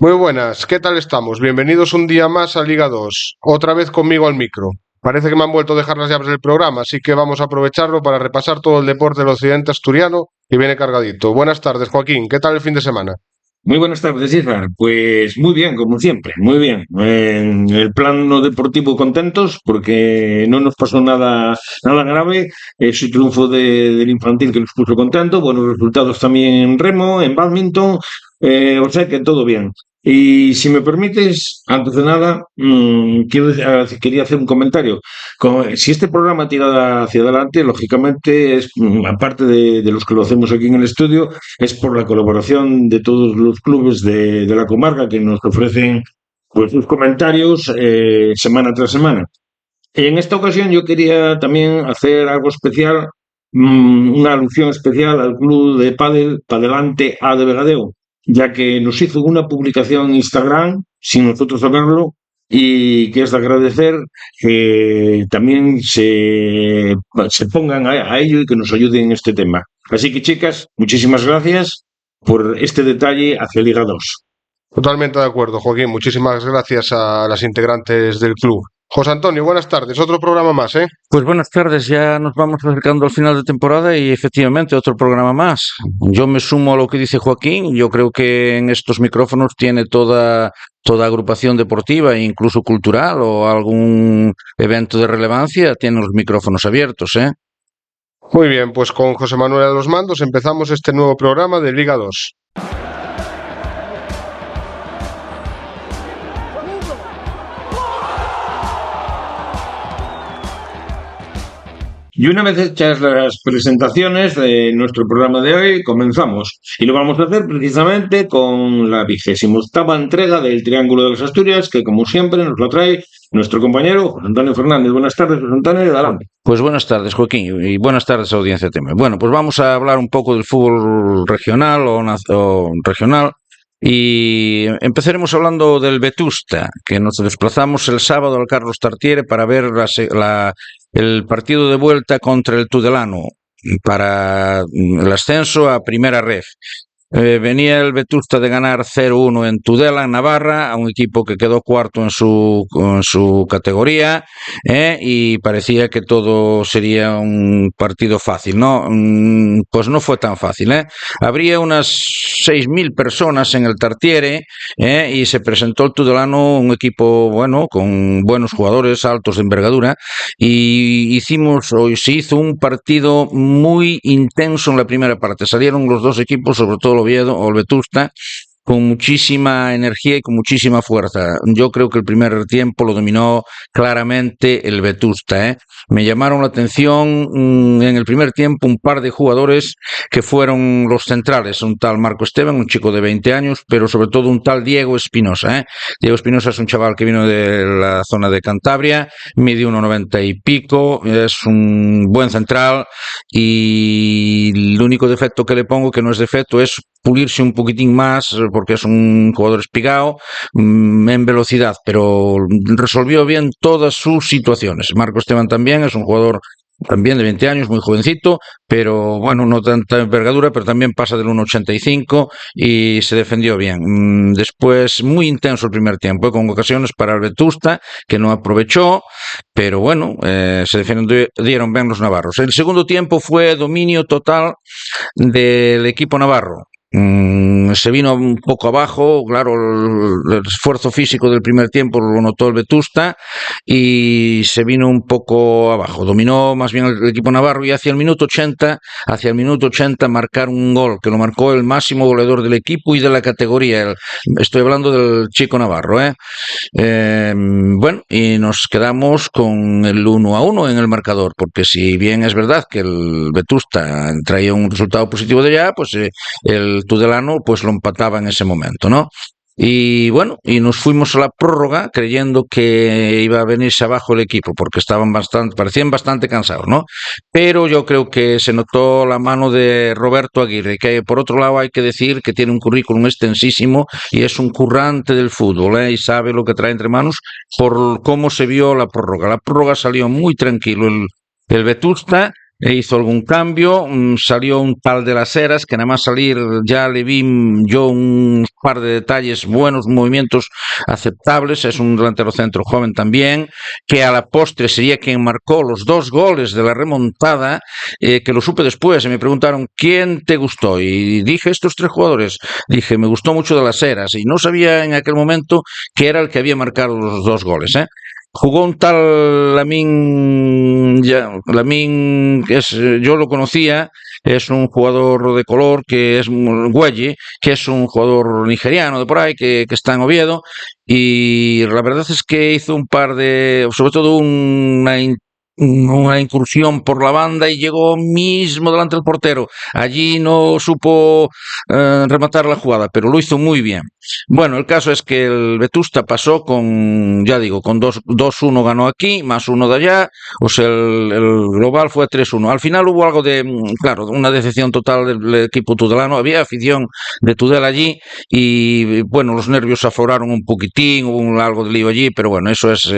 Muy buenas, ¿qué tal estamos? Bienvenidos un día más a Liga 2, otra vez conmigo al micro. Parece que me han vuelto a dejar las llaves del programa, así que vamos a aprovecharlo para repasar todo el deporte del occidente asturiano y viene cargadito. Buenas tardes, Joaquín, ¿qué tal el fin de semana? Muy buenas tardes, César. Pues muy bien, como siempre, muy bien. En el plano deportivo contentos porque no nos pasó nada grave. Es el triunfo del infantil que nos puso contento. Buenos resultados también en remo, en bádminton. O sea que todo bien. Y si me permites, antes de nada, quería hacer un comentario. Si este programa tira hacia adelante, lógicamente, aparte de los que lo hacemos aquí en el estudio, es por la colaboración de todos los clubes de la comarca que nos ofrecen pues sus comentarios semana tras semana. En esta ocasión yo quería también hacer algo especial, una alusión especial al club de pádel Padelante A de Vegadeo, ya que nos hizo una publicación en Instagram sin nosotros saberlo y que es de agradecer que también se pongan a ello y que nos ayuden en este tema. Así que chicas, muchísimas gracias por este detalle hacia Liga 2. Totalmente de acuerdo, Joaquín. Muchísimas gracias a las integrantes del club. José Antonio, buenas tardes. Otro programa más, ¿eh? Pues buenas tardes, ya nos vamos acercando al final de temporada y efectivamente otro programa más. Yo me sumo a lo que dice Joaquín, yo creo que en estos micrófonos tiene toda agrupación deportiva e incluso cultural o algún evento de relevancia, tiene los micrófonos abiertos, ¿eh? Muy bien, pues con José Manuel a los mandos empezamos este nuevo programa de Liga 2. Y una vez hechas las presentaciones de nuestro programa de hoy, comenzamos. Y lo vamos a hacer precisamente con la 28ª entrega del Triángulo de las Asturias, que como siempre nos lo trae nuestro compañero José Antonio Fernández. Buenas tardes, José Antonio, adelante. Pues buenas tardes, Joaquín, y buenas tardes, audiencia TM. Bueno, pues vamos a hablar un poco del fútbol regional o regional. Y empezaremos hablando del Vetusta, que nos desplazamos el sábado al Carlos Tartiere para ver el partido de vuelta contra el Tudelano para el ascenso a Primera Ref. Venía el Vetusta de ganar 0-1 en Tudela, en Navarra, a un equipo que quedó cuarto en su categoría, y parecía que todo sería un partido fácil, ¿no? Pues no fue tan fácil, ¿eh? Habría unas 6.000 personas en el Tartiere, y se presentó el Tudelano, un equipo bueno, con buenos jugadores altos de envergadura, y se hizo un partido muy intenso en la primera parte. Salieron los dos equipos, sobre todo el Oviedo o el Vetusta, con muchísima energía y con muchísima fuerza. Yo creo que el primer tiempo lo dominó claramente el Vetusta, ¿eh? Me llamaron la atención en el primer tiempo un par de jugadores que fueron los centrales, un tal Marco Esteban, un chico de 20 años, pero sobre todo un tal Diego Espinosa, ¿eh? Diego Espinosa es un chaval que vino de la zona de Cantabria, mide 1,90 y pico, es un buen central y el único defecto que le pongo, que no es defecto, es pulirse un poquitín más porque es un jugador espigado en velocidad, pero resolvió bien todas sus situaciones. Marco Esteban también es un jugador también de 20 años, muy jovencito, pero bueno, no tanta envergadura, pero también pasa del 1,85 y se defendió bien. Después, muy intenso el primer tiempo, con ocasiones para el Vetusta, que no aprovechó, pero bueno, se defendieron bien los navarros. El segundo tiempo fue dominio total del equipo navarro. Se vino un poco abajo, claro, el esfuerzo físico del primer tiempo lo notó el Vetusta y se vino un poco abajo. Dominó más bien el equipo navarro y hacia el minuto 80 marcar un gol que lo marcó el máximo goleador del equipo y de la categoría. Estoy hablando del chico navarro, ¿eh? Bueno, y nos quedamos con el 1-1 en el marcador, porque si bien es verdad que el Vetusta traía un resultado positivo de allá, pues el Tudelano pues lo empataba en ese momento, ¿no? Y bueno, y nos fuimos a la prórroga creyendo que iba a venirse abajo el equipo, porque parecían bastante cansados, ¿no? Pero yo creo que se notó la mano de Roberto Aguirre, que por otro lado hay que decir que tiene un currículum extensísimo y es un currante del fútbol, ¿eh? Y sabe lo que trae entre manos por cómo se vio la prórroga. La prórroga salió muy tranquilo el Vetusta, hizo algún cambio, salió un tal de las Heras, que nada más salir ya le vi yo un par de detalles buenos, movimientos aceptables, es un delantero centro joven también, que a la postre sería quien marcó los 2 goles de la remontada, que lo supe después, y me preguntaron, ¿quién te gustó? Y dije, estos 3 jugadores, dije, me gustó mucho de las Heras, y no sabía en aquel momento que era el que había marcado los 2 goles, ¿eh? Jugó un tal Lamin, yo lo conocía, es un jugador de color que es Güelle, que es un jugador nigeriano de por ahí, que está en Oviedo, y la verdad es que hizo un par de, sobre todo una incursión por la banda y llegó mismo delante del portero. Allí no supo rematar la jugada, pero lo hizo muy bien. Bueno, el caso es que el Vetusta pasó con, ya digo, con 2-1 ganó aquí, más 1 de allá, o sea, el global fue 3-1. Al final hubo algo de, claro, una decepción total del equipo tudelano, había afición de Tudela allí y, bueno, los nervios afloraron un poquitín, hubo algo de lío allí, pero bueno, eso es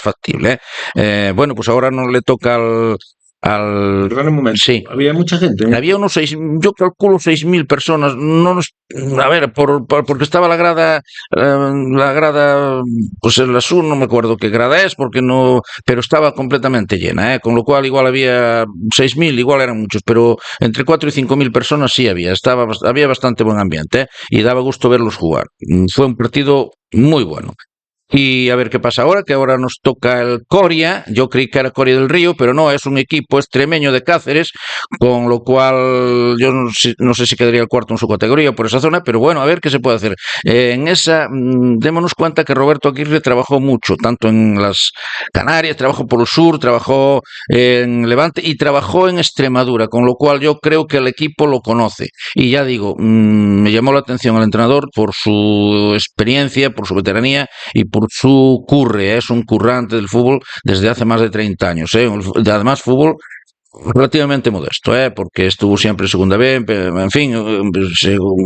factible, ¿eh? Bueno, pues ahora no le toca al Perdón un momento. sí. Había mucha gente, ¿no? Había unos 6, yo calculo 6.000 personas. No nos, a ver, porque estaba la grada, pues en la sur, no me acuerdo qué grada es, porque no, pero estaba completamente llena, ¿eh? Con lo cual igual había 6.000, igual eran muchos, pero entre 4 y 5.000 personas sí había. Había bastante buen ambiente, ¿eh? Y daba gusto verlos jugar. Fue un partido muy bueno. Y a ver qué pasa ahora, que ahora nos toca el Coria. Yo creí que era Coria del Río, pero no, es un equipo extremeño de Cáceres, con lo cual yo no sé si quedaría el cuarto en su categoría por esa zona, pero bueno, a ver qué se puede hacer. En esa, démonos cuenta que Roberto Aguirre trabajó mucho, tanto en las Canarias, trabajó por el sur, trabajó en Levante y trabajó en Extremadura, con lo cual yo creo que el equipo lo conoce. Y ya digo, me llamó la atención el entrenador por su experiencia, por su veteranía y por su curre, es un currante del fútbol desde hace más de 30 años, además fútbol relativamente modesto, porque estuvo siempre en segunda B, en fin,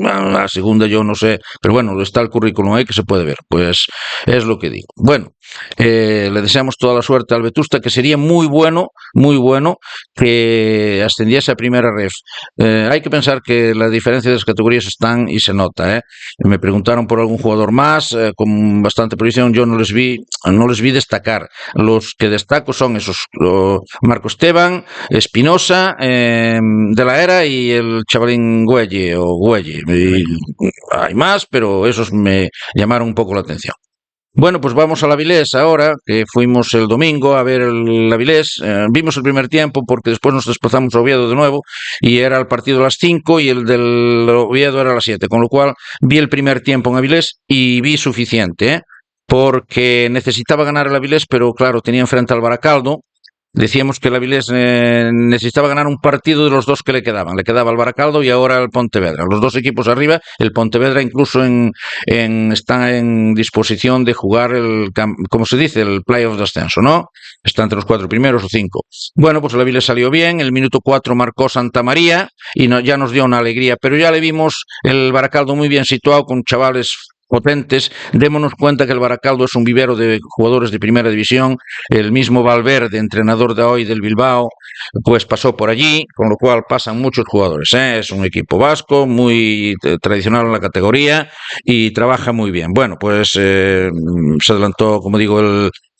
la segunda yo no sé, pero bueno, está el currículum ahí que se puede ver, pues es lo que digo. Bueno, le deseamos toda la suerte al Vetusta, que sería muy bueno que ascendiese a primera ref. Hay que pensar que la diferencia de las categorías están y se nota, Me preguntaron por algún jugador más, con bastante proyección, yo no les vi destacar. Los que destaco son esos, Marco Esteban, Espinosa, de la Era y el chavalín Güelle. Hay más, pero esos me llamaron un poco la atención. Bueno, pues vamos al Avilés ahora, que fuimos el domingo a ver el Avilés. Vimos el primer tiempo porque después nos desplazamos a Oviedo de nuevo y era el partido a las 5 y el del Oviedo era a las 7, con lo cual vi el primer tiempo en Avilés y vi suficiente, porque necesitaba ganar el Avilés, pero claro, tenía enfrente al Baracaldo. Decíamos que el Avilés necesitaba ganar un partido de los 2 que le quedaban. Le quedaba el Baracaldo y ahora el Pontevedra. Los 2 equipos arriba, el Pontevedra incluso está en disposición de jugar como se dice, el playoff de ascenso, ¿no? Está entre los 4 primeros o 5. Bueno, pues el Avilés salió bien. El minuto 4 marcó Santa María y ya nos dio una alegría. Pero ya le vimos el Baracaldo muy bien situado con chavales potentes. Démonos cuenta que el Baracaldo es un vivero de jugadores de primera división. El mismo Valverde, entrenador de hoy del Bilbao, pues pasó por allí, con lo cual pasan muchos jugadores, Es un equipo vasco, muy tradicional en la categoría y trabaja muy bien. Bueno, pues se adelantó, como digo,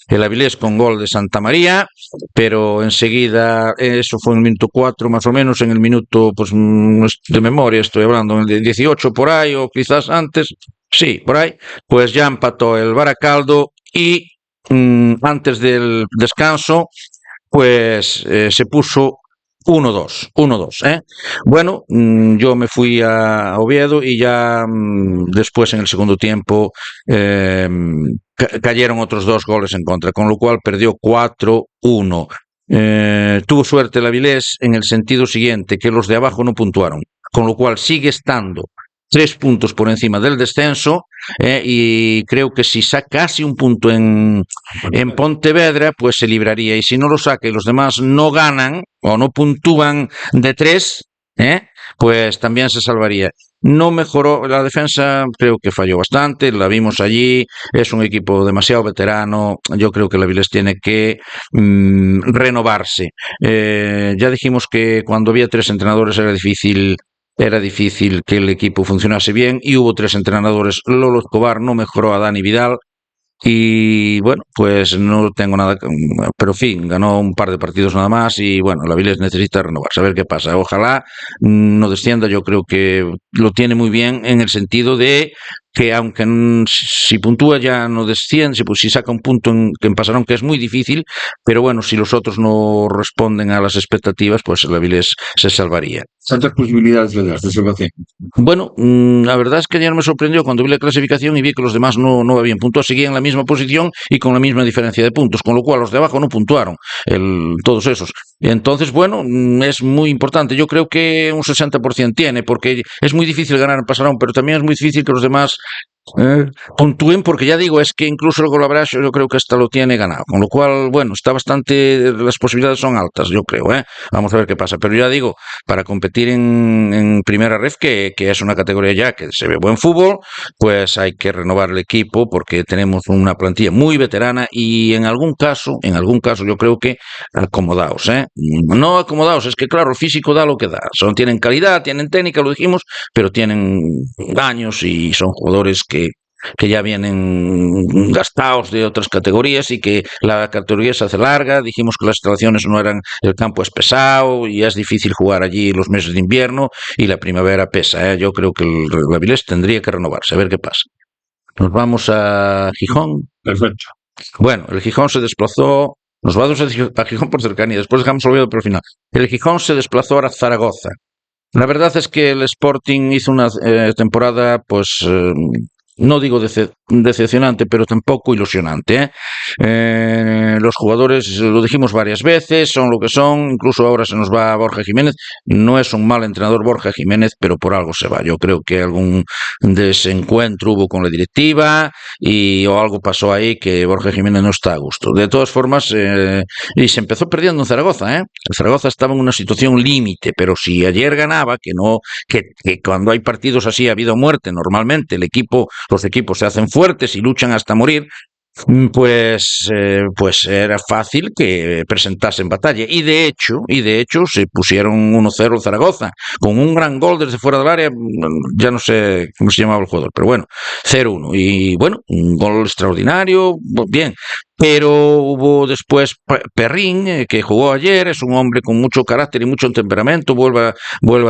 el Avilés con gol de Santa María, pero enseguida, eso fue en el minuto 4 más o menos, en el minuto, pues de memoria estoy hablando, en el 18 por ahí o quizás antes, sí, por ahí, pues ya empató el Baracaldo y antes del descanso, pues se puso 1-2, Bueno, yo me fui a Oviedo y ya después en el segundo tiempo cayeron otros 2 goles en contra, con lo cual perdió 4-1. Tuvo suerte el Avilés en el sentido siguiente, que los de abajo no puntuaron, con lo cual sigue estando 3 puntos por encima del descenso, y creo que si saca casi un punto en Pontevedra, pues se libraría, y si no lo saca y los demás no ganan o no puntúan de 3, pues también se salvaría. no mejoró. La defensa creo que falló bastante, la vimos allí, es un equipo demasiado veterano, yo creo que el Avilés tiene que renovarse. Ya dijimos que cuando había 3 entrenadores era difícil que el equipo funcionase bien y hubo 3 entrenadores. Lolo Escobar no mejoró a Dani Vidal. Y bueno, pues no tengo nada, pero en fin, ganó un par de partidos nada más y bueno, la Avilés necesita renovarse, a ver qué pasa. Ojalá no descienda, yo creo que lo tiene muy bien en el sentido de que aunque si puntúa ya no desciende, si saca un punto en Pasarón, que es muy difícil, pero bueno, si los otros no responden a las expectativas, pues el Avilés se salvaría. ¿Cuántas posibilidades le das de salvación? Bueno, la verdad es que ayer me sorprendió cuando vi la clasificación y vi que los demás no habían puntuado, seguían en la misma posición y con la misma diferencia de puntos, con lo cual los de abajo no puntuaron, todos esos. Entonces, bueno, es muy importante. Yo creo que un 60% tiene, porque es muy difícil ganar en Pasarón, pero también es muy difícil que los demás puntúen, porque ya digo, es que incluso el goal average yo creo que hasta lo tiene ganado, con lo cual, bueno, está bastante, las posibilidades son altas, yo creo, vamos a ver qué pasa, pero ya digo, para competir en primera ref, que es una categoría ya que se ve buen fútbol, pues hay que renovar el equipo, porque tenemos una plantilla muy veterana y en algún caso yo creo que acomodados, no acomodados, es que claro, el físico da lo que da, tienen calidad, tienen técnica, lo dijimos, pero tienen años y son jugadores que ya vienen gastados de otras categorías y que la categoría se hace larga. Dijimos que las instalaciones no eran, el campo es pesado y es difícil jugar allí los meses de invierno y la primavera pesa. Yo creo que el Avilés tendría que renovarse, a ver qué pasa. Nos vamos a Gijón. Perfecto. Bueno, el Gijón se desplazó, nos vamos a Gijón por cercanía, después dejamos olvidado por el final. El Gijón se desplazó a Zaragoza. La verdad es que el Sporting hizo una temporada, pues, no digo decepcionante, pero tampoco ilusionante. Los jugadores, lo dijimos varias veces, son lo que son, incluso ahora se nos va Borja Jiménez. No es un mal entrenador Borja Jiménez, pero por algo se va. Yo creo que algún desencuentro hubo con la directiva o algo pasó ahí que Borja Jiménez no está a gusto. De todas formas, y se empezó perdiendo en Zaragoza. El Zaragoza estaba en una situación límite, pero si ayer ganaba, que cuando hay partidos así ha habido muerte, normalmente los equipos se hacen fuertes y luchan hasta morir, pues era fácil que presentasen batalla y de hecho se pusieron 1-0 el Zaragoza con un gran gol desde fuera del área, ya no sé cómo se llamaba el jugador, pero bueno, 0-1 y bueno, un gol extraordinario, bien. Pero hubo después Perrín, que jugó ayer, es un hombre con mucho carácter y mucho temperamento, vuelve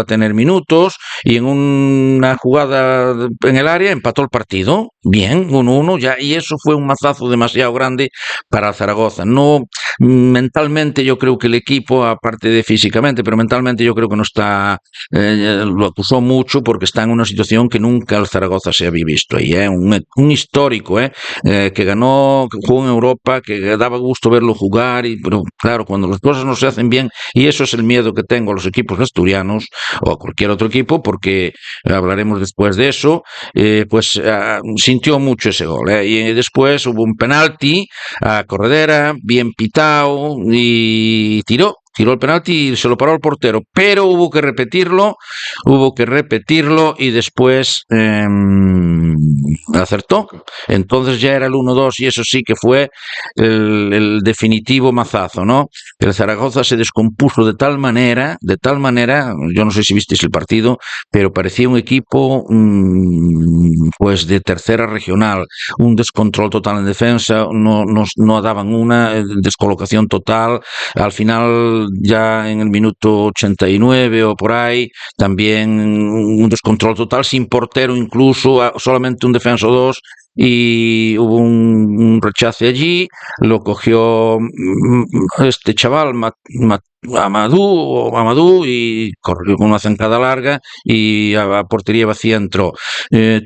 a tener minutos y en una jugada en el área empató el partido, bien, 1-1 ya, y eso fue un mazazo demasiado grande para Zaragoza. No, mentalmente yo creo que el equipo, aparte de físicamente, pero mentalmente yo creo que no está, lo acusó mucho porque está en una situación que nunca el Zaragoza se había visto ahí, un histórico, que ganó, que jugó en Europa, que daba gusto verlo jugar, pero claro, cuando las cosas no se hacen bien, y eso es el miedo que tengo a los equipos asturianos o a cualquier otro equipo, porque hablaremos después de eso, pues sintió mucho ese gol, y después hubo un penalti a Corredera, bien pitado, y tiró el penalti y se lo paró el portero, pero hubo que repetirlo y después acertó. Entonces ya era el 1-2 y eso sí que fue el definitivo mazazo, ¿no? El Zaragoza se descompuso de tal manera, yo no sé si visteis el partido, pero parecía un equipo pues de tercera regional, un descontrol total en defensa, no daban una descolocación total, al final ya en el minuto 89 o por ahí, también un descontrol total, sin portero incluso, solamente un defensa o dos, y hubo un rechace allí, lo cogió este chaval, Amadou, y corrió con una zancada larga y a portería vacía entró.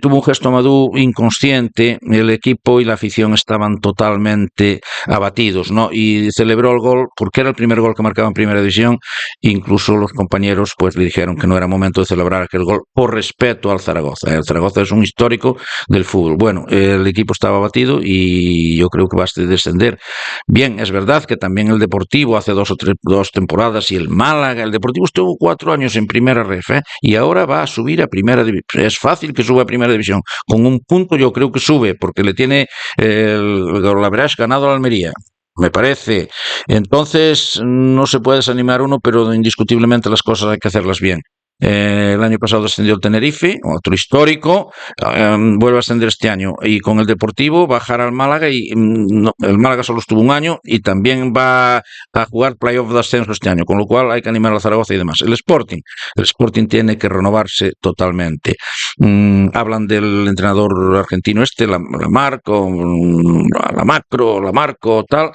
Tuvo un gesto Amadou inconsciente, el equipo y la afición estaban totalmente abatidos, ¿no? Y celebró el gol porque era el primer gol que marcaba en primera división, incluso los compañeros pues le dijeron que no era momento de celebrar aquel gol por respeto al Zaragoza. El Zaragoza es un histórico del fútbol. Bueno, el equipo estaba batido y yo creo que va a descender. Bien, es verdad que también el Deportivo hace 2 temporadas y el Málaga, el Deportivo estuvo 4 años en primera ref, y ahora va a subir a primera división. Es fácil que suba a primera división. Con un punto yo creo que sube, porque le tiene el average ganado a Almería, me parece. Entonces, no se puede desanimar uno, pero indiscutiblemente las cosas hay que hacerlas bien. El año pasado descendió el Tenerife, otro histórico, vuelve a ascender este año. Y con el Deportivo bajar al Málaga, y el Málaga solo estuvo un año y también va a jugar playoff de ascenso este año, con lo cual hay que animar a Zaragoza y demás. El Sporting tiene que renovarse totalmente. Hablan del entrenador argentino la Marco, tal.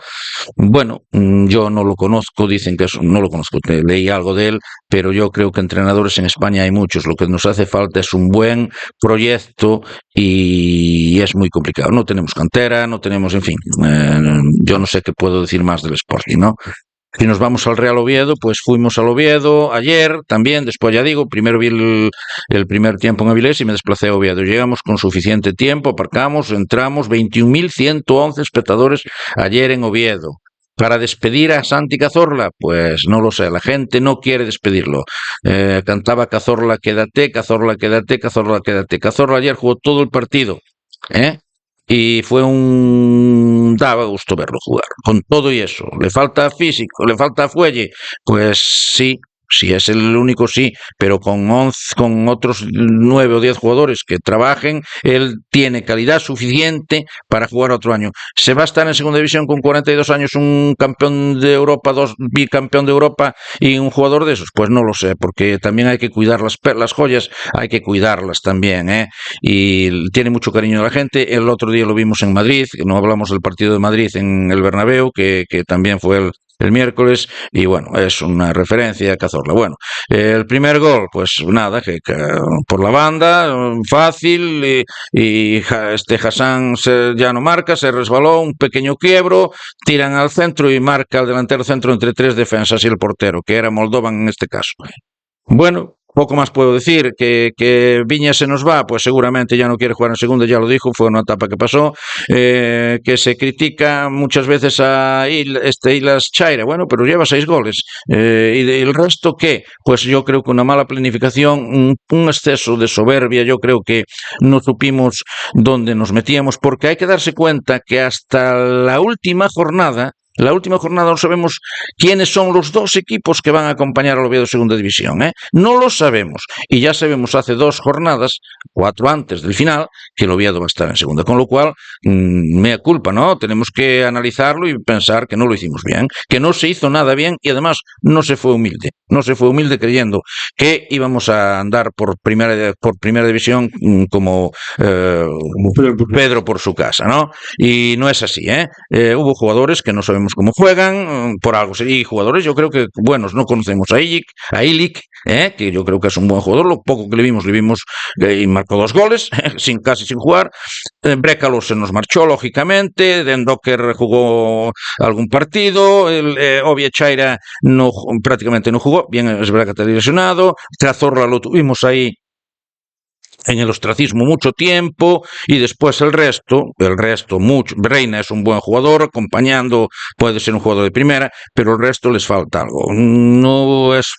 Bueno, yo no lo conozco, dicen que no lo conozco, leí algo de él, pero yo creo que entrenadores en España hay muchos. Lo que nos hace falta es un buen proyecto y es muy complicado. No tenemos cantera, no tenemos, en fin, yo no sé qué puedo decir más del Sporting, ¿no? Si nos vamos al Real Oviedo, pues fuimos al Oviedo ayer también, después ya digo, primero vi el primer tiempo en Avilés y me desplacé a Oviedo. Llegamos con suficiente tiempo, aparcamos, entramos, 21.111 espectadores ayer en Oviedo. Para despedir a Santi Cazorla, pues no lo sé, la gente no quiere despedirlo. Cantaba Cazorla, quédate, Cazorla, quédate, Cazorla, quédate. Cazorla ayer jugó todo el partido, y daba gusto verlo jugar, con todo y eso. ¿Le falta físico? ¿Le falta fuelle? Pues sí. Si es el único, sí, pero con otros 9 o 10 jugadores que trabajen, él tiene calidad suficiente para jugar otro año. ¿Se va a estar en segunda división con 42 años un campeón de Europa, 2 bicampeón de Europa y un jugador de esos? Pues no lo sé, porque también hay que cuidar las joyas, hay que cuidarlas también, y tiene mucho cariño a la gente. El otro día lo vimos en Madrid, no hablamos del partido de Madrid en el Bernabéu, que también fue el miércoles, y bueno, es una referencia a Cazorla. Bueno, el primer gol, pues nada, que por la banda, fácil, y Hassan ya no marca, se resbaló, un pequeño quiebro, tiran al centro y marca el delantero centro entre 3 defensas y el portero, que era Moldovan en este caso. Bueno, poco más puedo decir. Que Viña se nos va, pues seguramente ya no quiere jugar en segunda, ya lo dijo, fue una etapa que pasó. Que se critica muchas veces a Ilas Chaira, bueno, pero lleva 6 goles. ¿Y el resto qué? Pues yo creo que una mala planificación, un exceso de soberbia. Yo creo que no supimos dónde nos metíamos, porque hay que darse cuenta que hasta la última jornada no sabemos quiénes son los 2 equipos que van a acompañar al Oviedo Segunda División, No lo sabemos. Y ya sabemos hace 2 jornadas, 4 antes del final, que el Oviedo va a estar en segunda. Con lo cual, mea culpa, ¿no? Tenemos que analizarlo y pensar que no lo hicimos bien, que no se hizo nada bien, y además no se fue humilde. No se fue humilde creyendo que íbamos a andar por primera división como Pedro por su casa, ¿no? Y no es así, Hubo jugadores que no sabemos cómo juegan, por algo. Y jugadores, yo creo que buenos, no conocemos a Ilic, que yo creo que es un buen jugador. Lo poco que le vimos y marcó 2 goles, casi sin jugar. Brécalo se nos marchó, lógicamente. Dendocker jugó algún partido. Ovie Chaira prácticamente no jugó. Bien, es verdad que está lesionado. Cazorla lo tuvimos ahí en el ostracismo mucho tiempo, y después el resto mucho. Reina es un buen jugador, acompañando, puede ser un jugador de primera, pero el resto les falta algo. No es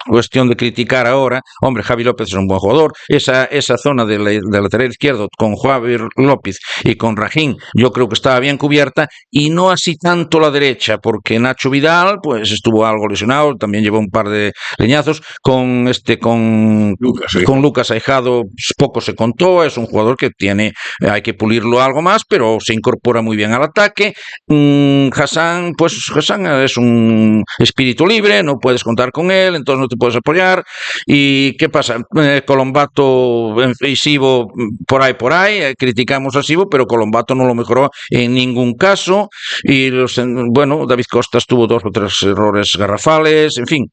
cuestión de criticar ahora. Hombre, Javi López es un buen jugador. Esa zona de lateral izquierdo con Javi López y con Rajín, yo creo que estaba bien cubierta, y no así tanto la derecha, porque Nacho Vidal pues estuvo algo lesionado, también llevó un par de leñazos. Con Lucas Aijado poco se contó. Es un jugador que hay que pulirlo algo más, pero se incorpora muy bien al ataque. Hassan es un espíritu libre, no puedes contar con él, entonces no te puedes apoyar. ¿Y qué pasa? Colombato y Sibo por ahí, criticamos a Sibo, pero Colombato no lo mejoró en ningún caso. Y David Costas tuvo 2 o 3 errores garrafales, en fin.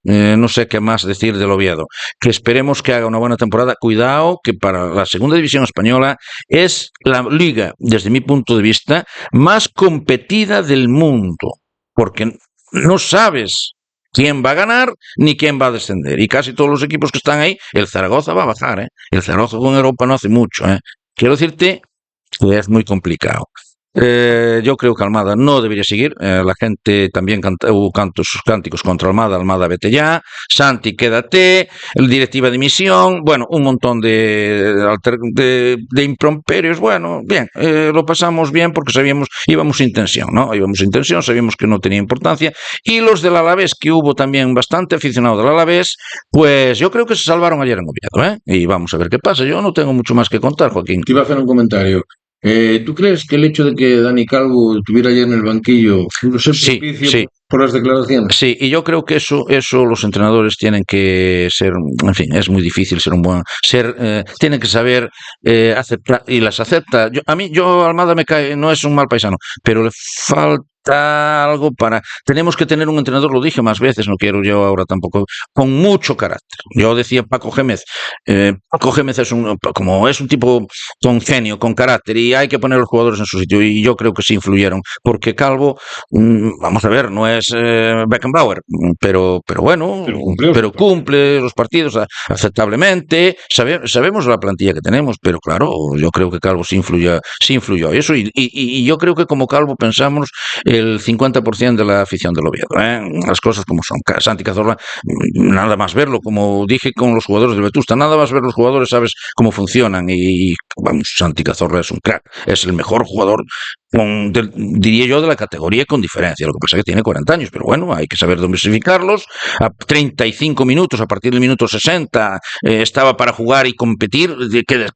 No sé qué más decir del Oviedo. Que esperemos que haga una buena temporada. Cuidado, que para la segunda división española es la liga, desde mi punto de vista, más competida del mundo, porque no sabes quién va a ganar ni quién va a descender. Y casi todos los equipos que están ahí, el Zaragoza va a bajar, El Zaragoza con Europa no hace mucho, quiero decirte que es muy complicado. Yo creo que Almada no debería seguir. La gente también hubo cánticos contra Almada. Almada, vete ya. Santi, quédate. El directiva de misión. Bueno, un montón de improperios. Bueno, bien, lo pasamos bien porque íbamos sin tensión, ¿no? Íbamos sin tensión, sabíamos que no tenía importancia. Y los del Alavés, que hubo también bastante aficionado del Alavés, pues yo creo que se salvaron ayer en Oviedo, ¿eh? Y vamos a ver qué pasa. Yo no tengo mucho más que contar, Joaquín. Te iba a hacer un comentario. ¿Tú crees que el hecho de que Dani Calvo estuviera ayer en el banquillo no es Sí, propicio sí. por las declaraciones? Sí, y yo creo que eso los entrenadores tienen que ser, en fin, es muy difícil ser un buen, tienen que saber aceptar, y las acepta. Yo Almada me cae, no es un mal paisano, pero le falta algo tenemos que tener un entrenador, lo dije más veces, no quiero yo ahora tampoco, con mucho carácter. Yo decía Paco Gémez es como es un tipo con genio, con carácter, y hay que poner a los jugadores en su sitio, y yo creo que sí influyeron, porque Calvo, vamos a ver, no es Beckenbauer, pero bueno, pero cumple los partidos aceptablemente. Sabemos la plantilla que tenemos, pero claro, yo creo que Calvo sí influyó eso, y yo creo que como Calvo pensamos el 50% de la afición del Oviedo, las cosas como son. Santi Cazorla, nada más verlo, como dije con los jugadores del Vetusta, nada más ver los jugadores, sabes cómo funcionan, y vamos, Santi Cazorla es un crack, es el mejor jugador, diría yo, de la categoría, con diferencia. Lo que pasa es que tiene 40 años, pero bueno, hay que saber domesticarlos. A 35 minutos, a partir del minuto 60, estaba para jugar y competir,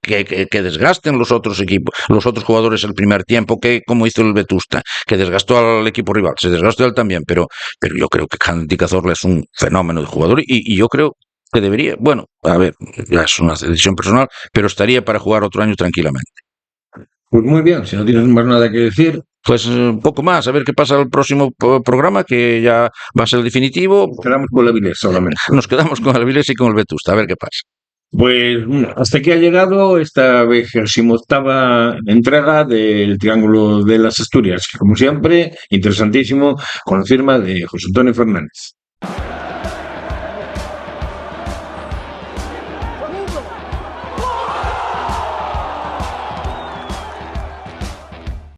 que desgasten los otros equipos, los otros jugadores el primer tiempo, que como hizo el Vetusta, que desgastó al equipo rival, se desgastó él también, pero yo creo que Santi Cazorla es un fenómeno de jugador, y yo creo que debería, bueno, a ver, ya es una decisión personal, pero estaría para jugar otro año tranquilamente. Pues muy bien, si no tienes más nada que decir. Pues un poco más, a ver qué pasa el próximo programa, que ya va a ser el definitivo. Quedamos con la Avilés solamente. Nos quedamos con el Avilés y con el Vetusta, a ver qué pasa. Pues hasta aquí ha llegado esta 28ª entrega del Triángulo de las Asturias, que como siempre, interesantísimo, con la firma de José Antonio Fernández.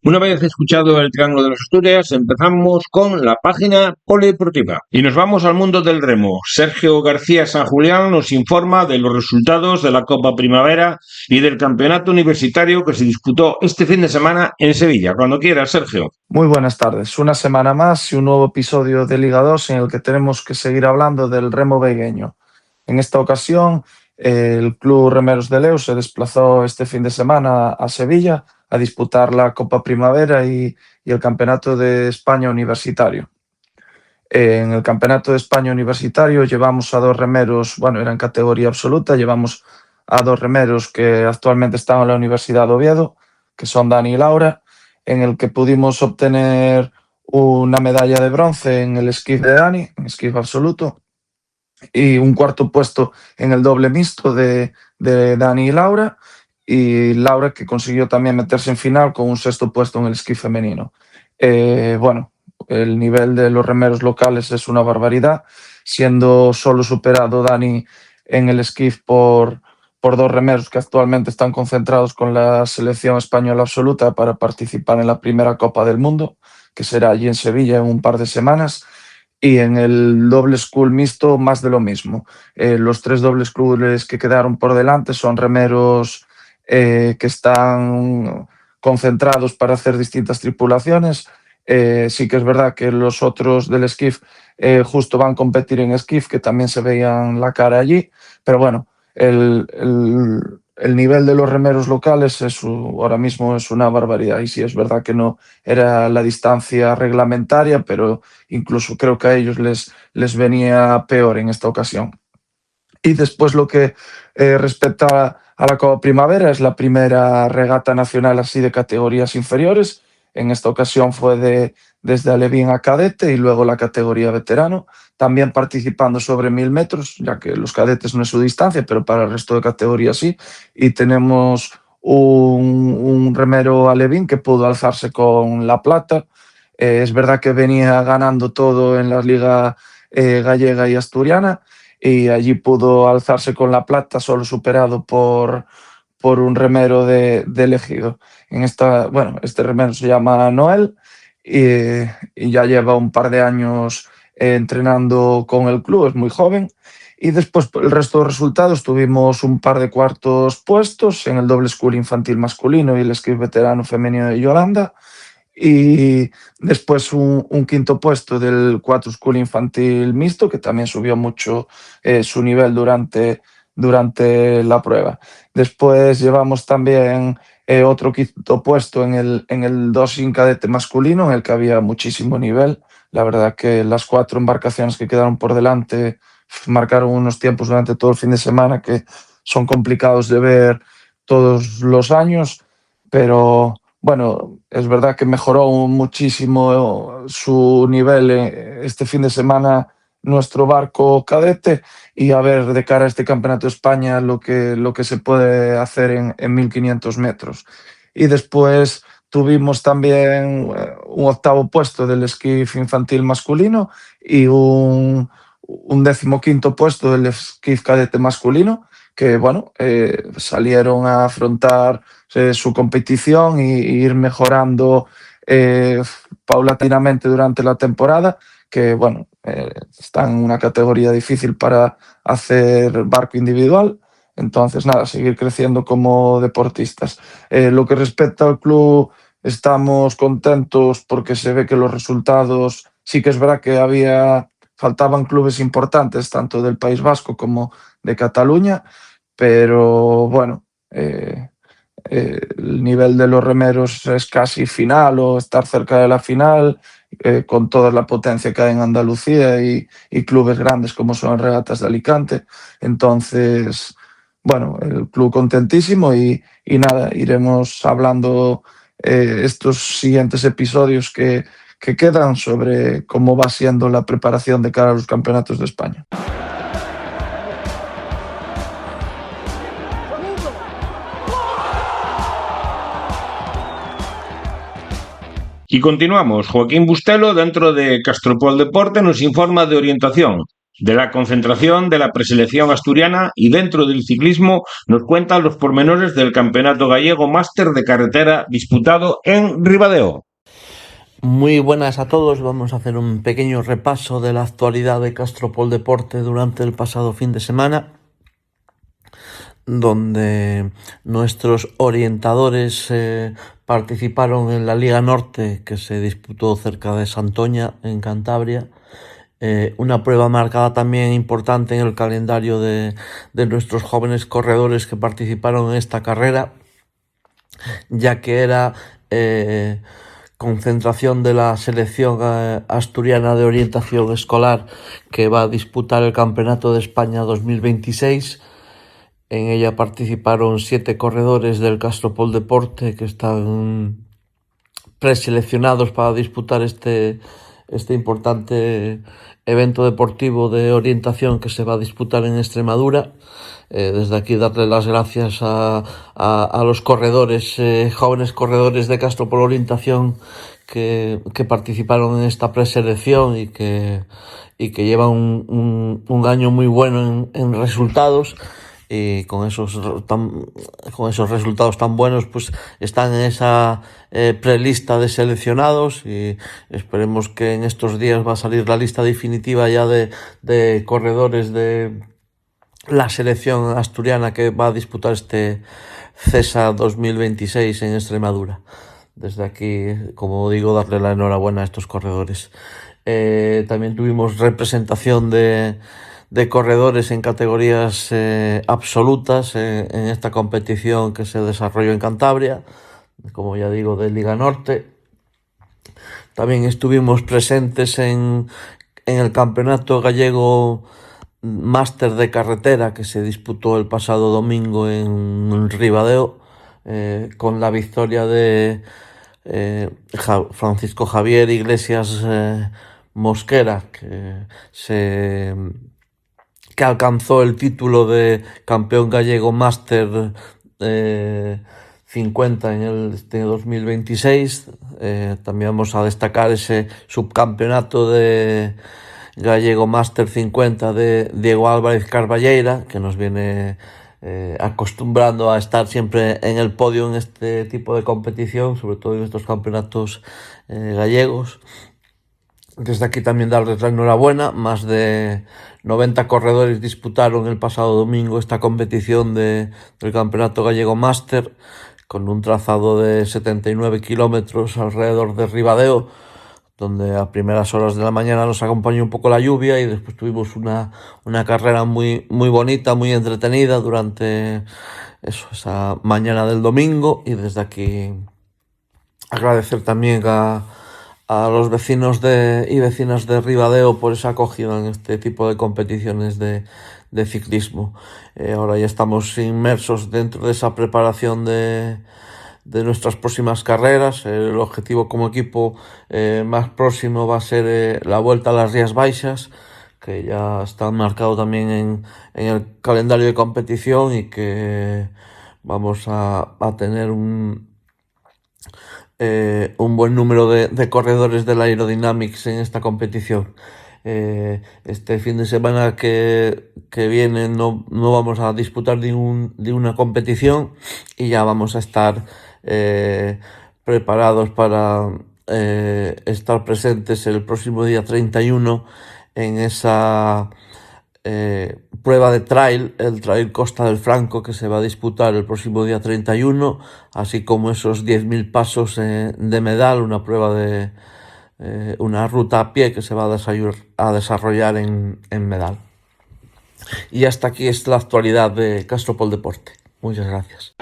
Una vez escuchado el Triángulo de las Asturias, empezamos con la página polideportiva. Y nos vamos al mundo del remo. Sergio García San Julián nos informa de los resultados de la Copa Primavera y del campeonato universitario que se disputó este fin de semana en Sevilla. Cuando quieras, Sergio. Muy buenas tardes. Una semana más y un nuevo episodio de Liga 2 en el que tenemos que seguir hablando del remo vegueño. En esta ocasión, el Club Remeros de Leu se desplazó este fin de semana a Sevilla a disputar la Copa Primavera y el Campeonato de España Universitario. En el Campeonato de España Universitario llevamos a dos remeros, bueno, era en categoría absoluta, llevamos a dos remeros que actualmente están en la Universidad de Oviedo, que son Dani y Laura, en el que pudimos obtener una medalla de bronce en el esquif de Dani, en esquif absoluto, y un cuarto puesto en el doble mixto de Dani y Laura que consiguió también meterse en final con un sexto puesto en el esquí femenino. Bueno, el nivel de los remeros locales es una barbaridad, siendo solo superado Dani en el esquí por dos remeros que actualmente están concentrados con la selección española absoluta para participar en la primera Copa del Mundo, que será allí en Sevilla en un par de semanas. Y en el doble school mixto, más de lo mismo. Los tres dobles schools que quedaron por delante son remeros que están concentrados para hacer distintas tripulaciones. Sí que es verdad que los otros del esquif justo van a competir en esquif, que también se veían la cara allí, pero bueno, el nivel de los remeros locales ahora mismo es una barbaridad, y sí es verdad que no era la distancia reglamentaria, pero incluso creo que a ellos les venía peor en esta ocasión. Y después lo que respecta a la Copa Primavera, es la primera regata nacional así de categorías inferiores. En esta ocasión fue desde alevín a cadete y luego la categoría veterano, también participando sobre 1000 metros, ya que los cadetes no es su distancia, pero para el resto de categorías sí. Y tenemos un remero alevín que pudo alzarse con la plata. Es verdad que venía ganando todo en la liga gallega y asturiana, y allí pudo alzarse con la plata, solo superado por por un remero de Ejido. Este remero se llama Noel y ya lleva un par de años entrenando con el club, es muy joven. Y después, por el resto de resultados, tuvimos un par de cuartos puestos en el doble school infantil masculino y el esquí veterano femenino de Yolanda. Y después un quinto puesto del 4 school infantil mixto, que también subió mucho su nivel durante la prueba. Después llevamos también otro quinto puesto en el 2 in cadete masculino, en el que había muchísimo nivel. La verdad que las 4 embarcaciones que quedaron por delante marcaron unos tiempos durante todo el fin de semana que son complicados de ver todos los años, pero bueno, es verdad que mejoró muchísimo su nivel este fin de semana nuestro barco cadete, y a ver de cara a este Campeonato de España lo que se puede hacer en 1500 metros. Y después tuvimos también un octavo puesto del esquí infantil masculino y un 15º puesto del esquí cadete masculino, que bueno, salieron a afrontar su competición y ir mejorando paulatinamente durante la temporada, que bueno, están en una categoría difícil para hacer barco individual. Entonces, nada, seguir creciendo como deportistas. Lo que respecta al club, estamos contentos porque se ve que los resultados, sí que es verdad que faltaban clubes importantes, tanto del País Vasco como de Cataluña, pero bueno, el nivel de los remeros es casi final o estar cerca de la final, con toda la potencia que hay en Andalucía y clubes grandes como son Regatas de Alicante. Entonces, bueno, el club contentísimo y nada, iremos hablando estos siguientes episodios que quedan sobre cómo va siendo la preparación de cara a los campeonatos de España. Y continuamos. Joaquín Bustelo, dentro de Castropol Deporte, nos informa de orientación, de la concentración de la preselección asturiana, y dentro del ciclismo nos cuenta los pormenores del Campeonato Gallego Máster de Carretera disputado en Ribadeo. Muy buenas a todos. Vamos a hacer un pequeño repaso de la actualidad de Castropol Deporte durante el pasado fin de semana, donde nuestros orientadores participaron en la Liga Norte, que se disputó cerca de Santoña, en Cantabria. Una prueba marcada también importante en el calendario de nuestros jóvenes corredores que participaron en esta carrera, ya que era concentración de la selección asturiana de orientación escolar, que va a disputar el Campeonato de España 2026. En ella participaron 7 corredores del Castropol Deporte que están preseleccionados para disputar este importante evento deportivo de orientación que se va a disputar en Extremadura. Desde aquí darle las gracias a los corredores, jóvenes corredores de Castropol Orientación que participaron en esta preselección y que llevan un año muy bueno en resultados. Y con esos resultados tan buenos, pues están en esa prelista de seleccionados, y esperemos que en estos días va a salir la lista definitiva ya de corredores de la selección asturiana que va a disputar este CESA 2026 en Extremadura. Desde aquí, como digo, darle la enhorabuena a estos corredores. También tuvimos representación de corredores en categorías absolutas en esta competición que se desarrolló en Cantabria, como ya digo, de Liga Norte. También estuvimos presentes en el Campeonato Gallego Máster de Carretera, que se disputó el pasado domingo en Ribadeo, con la victoria de Francisco Javier Iglesias Mosquera, que alcanzó el título de campeón gallego Máster 50 en el 2026. También vamos a destacar ese subcampeonato de gallego Máster 50 de Diego Álvarez Carballeira, que nos viene acostumbrando a estar siempre en el podio en este tipo de competición, sobre todo en estos campeonatos gallegos. Desde aquí también darles la enhorabuena. Más de 90 corredores disputaron el pasado domingo esta competición del Campeonato Gallego Máster, con un trazado de 79 kilómetros alrededor de Ribadeo, donde a primeras horas de la mañana nos acompañó un poco la lluvia y después tuvimos una carrera muy bonita, muy entretenida durante esa mañana del domingo. Y desde aquí agradecer también a los vecinos y vecinas de Ribadeo por esa acogida en este tipo de competiciones de ciclismo. Ahora ya estamos inmersos dentro de esa preparación de nuestras próximas carreras. El objetivo como equipo más próximo va a ser la Vuelta a las Rías Baixas, que ya está marcado también en el calendario de competición, y que vamos a tener un buen número de corredores del Aerodynamics en esta competición. Este fin de semana que viene no vamos a disputar de una competición, y ya vamos a estar preparados para estar presentes el próximo día 31 en esa prueba de trail, el Trail Costa del Franco, que se va a disputar el próximo día 31, así como esos 10.000 pasos de Medal, una prueba de una ruta a pie que se va a desarrollar en Medal. Y hasta aquí es la actualidad de Castropol Deporte. Muchas gracias.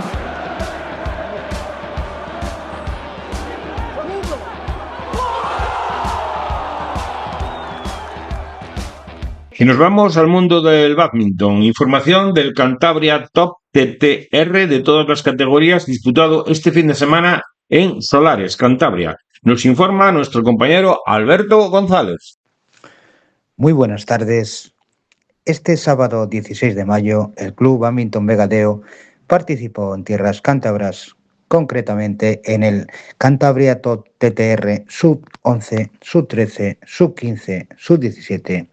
Y nos vamos al mundo del bádminton. Información del Cantabria Top TTR de todas las categorías disputado este fin de semana en Solares, Cantabria. Nos informa nuestro compañero Alberto González. Muy buenas tardes. Este sábado 16 de mayo, el Club Bádminton Vegadeo participó en tierras cántabras, concretamente en el Cantabria Top TTR Sub-11, Sub-13, Sub-15, Sub-17,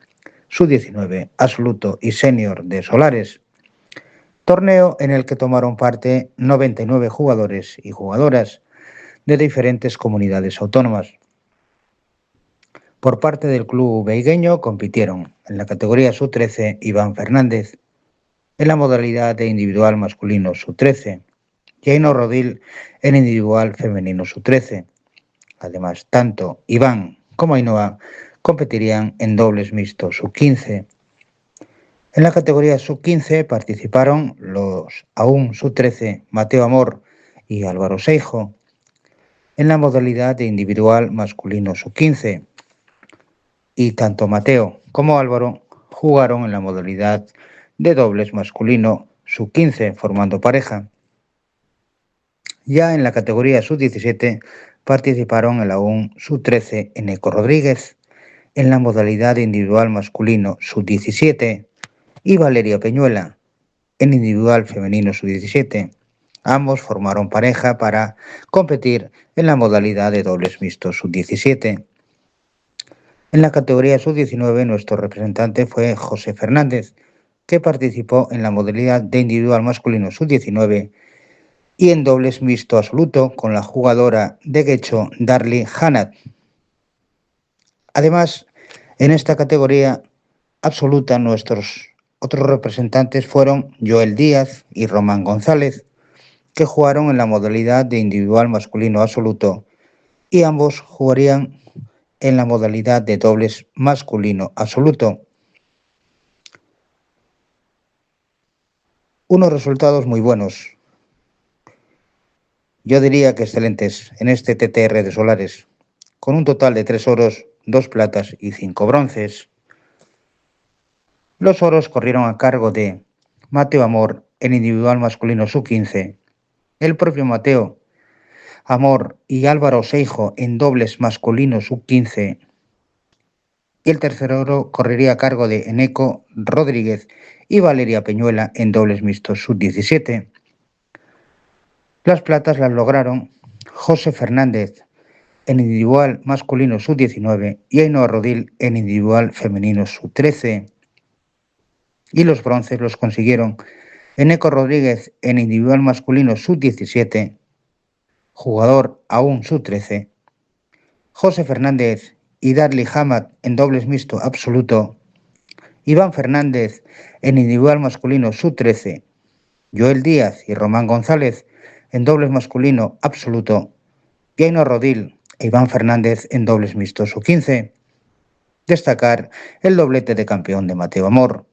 Sub-19, Absoluto y Senior de Solares. Torneo en el que tomaron parte 99 jugadores y jugadoras de diferentes comunidades autónomas. Por parte del club veigueño compitieron en la categoría Sub-13 Iván Fernández, en la modalidad de individual masculino Sub-13, y Ainhoa Rodil en individual femenino Sub-13. Además, tanto Iván como Ainhoa competirían en dobles mixtos Sub-15. En la categoría Sub-15 participaron los aún Sub-13 Mateo Amor y Álvaro Seijo, en la modalidad de individual masculino Sub-15, y tanto Mateo como Álvaro jugaron en la modalidad de dobles masculino Sub-15, formando pareja. Ya en la categoría Sub-17 participaron el aún Sub-13 Eneco Rodríguez, en la modalidad de individual masculino Sub-17, y Valeria Peñuela en individual femenino Sub-17. Ambos formaron pareja para competir en la modalidad de dobles mixtos Sub-17. En la categoría Sub-19 nuestro representante fue José Fernández, que participó en la modalidad de individual masculino Sub-19 y en dobles mixto absoluto con la jugadora de Guecho Darly Hanat. Además, en esta categoría absoluta nuestros otros representantes fueron Joel Díaz y Román González, que jugaron en la modalidad de individual masculino absoluto, y ambos jugarían en la modalidad de dobles masculino absoluto. Unos resultados muy buenos, yo diría que excelentes, en este TTR de Solares, con un total de 3 oros, 2 platas y 5 bronces. Los oros corrieron a cargo de Mateo Amor en individual masculino Sub-15, el propio Mateo Amor y Álvaro Seijo en dobles masculino Sub-15, y el tercer oro correría a cargo de Eneco Rodríguez y Valeria Peñuela en dobles mixtos Sub-17. Las platas las lograron José Fernández en individual masculino Sub-19 y Ainhoa Rodil en individual femenino Sub-13. Y los bronces los consiguieron Eneco Rodríguez en individual masculino sub-17, jugador aún sub-13, José Fernández y Darly Hamad en dobles mixto absoluto, Iván Fernández en individual masculino sub-13, Joel Díaz y Román González en dobles masculino absoluto, Jaino Rodil e Iván Fernández en dobles mixtos sub-15. Destacar el doblete de campeón de Mateo Amor.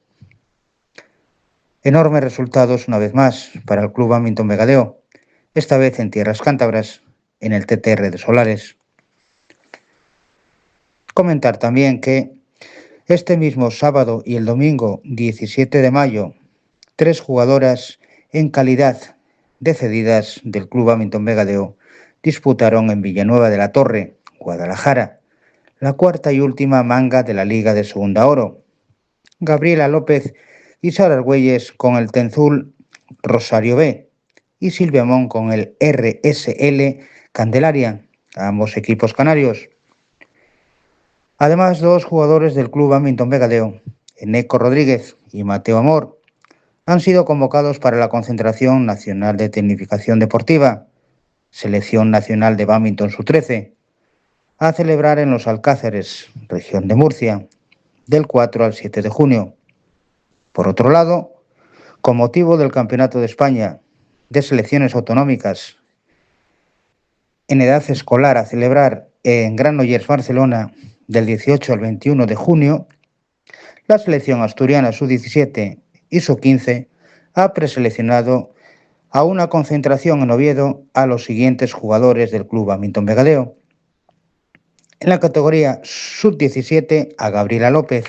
Enormes resultados una vez más para el Club Bádminton Vegadeo, esta vez en tierras cántabras, en el TTR de Solares. Comentar también que este mismo sábado y el domingo 17 de mayo, 3 jugadoras en calidad de cedidas del Club Bádminton Vegadeo disputaron en Villanueva de la Torre, Guadalajara, la cuarta y última manga de la Liga de Segunda Oro. Gabriela López y Sara Argüelles con el Tenzul Rosario B y Silvia Mon con el RSL Candelaria, ambos equipos canarios. Además, 2 jugadores del Club Bádminton Vegadeo, Eneco Rodríguez y Mateo Amor, han sido convocados para la Concentración Nacional de Tecnificación Deportiva, Selección Nacional de Bádminton Sub-13, a celebrar en Los Alcázares, región de Murcia, del 4 al 7 de junio. Por otro lado, con motivo del Campeonato de España de Selecciones Autonómicas en edad escolar a celebrar en Granollers, Barcelona, del 18 al 21 de junio, la selección asturiana sub-17 y sub-15 ha preseleccionado a una concentración en Oviedo a los siguientes jugadores del Club Bádminton Vegadeo. En la categoría sub-17 a Gabriela López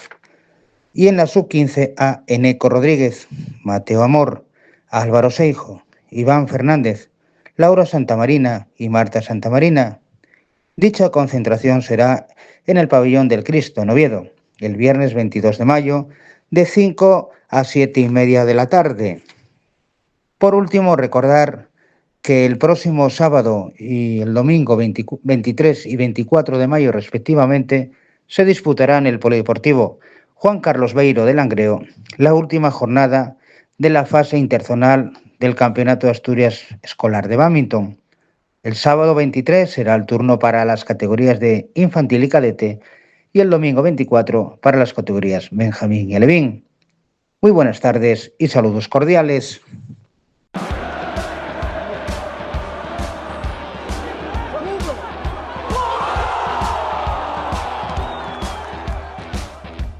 y en la sub-15 a Eneco Rodríguez, Mateo Amor, Álvaro Seijo, Iván Fernández, Laura Santamarina y Marta Santamarina. Dicha concentración será en el Pabellón del Cristo, en Oviedo, el viernes 22 de mayo, de 5 a 7:30 de la tarde. Por último, recordar que el próximo sábado y el domingo 23 y 24 de mayo, respectivamente, se disputará en el Polideportivo Juan Carlos Beiro de Langreo la última jornada de la fase interzonal del Campeonato de Asturias Escolar de Bádminton. El sábado 23 será el turno para las categorías de infantil y cadete y el domingo 24 para las categorías Benjamín y Alevín. Muy buenas tardes y saludos cordiales.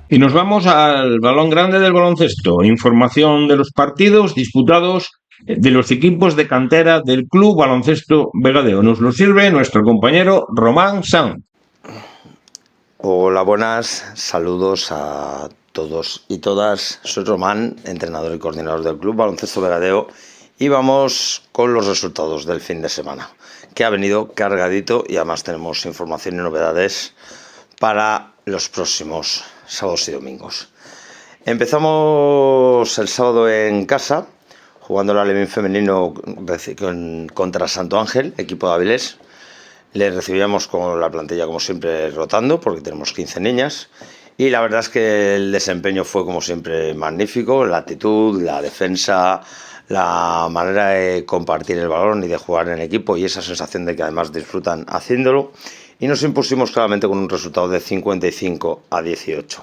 Y nos vamos al balón grande del baloncesto. Información de los partidos disputados de los equipos de cantera del Club Baloncesto Vegadeo. Nos lo sirve nuestro compañero Román Sanz. Hola, buenas. Saludos a todos y todas. Soy Román, entrenador y coordinador del Club Baloncesto Vegadeo. Y vamos con los resultados del fin de semana, que ha venido cargadito y además tenemos información y novedades para los próximos sábados y domingos. Empezamos el sábado en casa, jugando el Alevín femenino contra Santo Ángel, equipo de Avilés. Le recibíamos con la plantilla, como siempre, rotando, porque tenemos 15 niñas. Y la verdad es que el desempeño fue, como siempre, magnífico. La actitud, la defensa, la manera de compartir el balón y de jugar en equipo y esa sensación de que además disfrutan haciéndolo. Y nos impusimos claramente con un resultado de 55-18.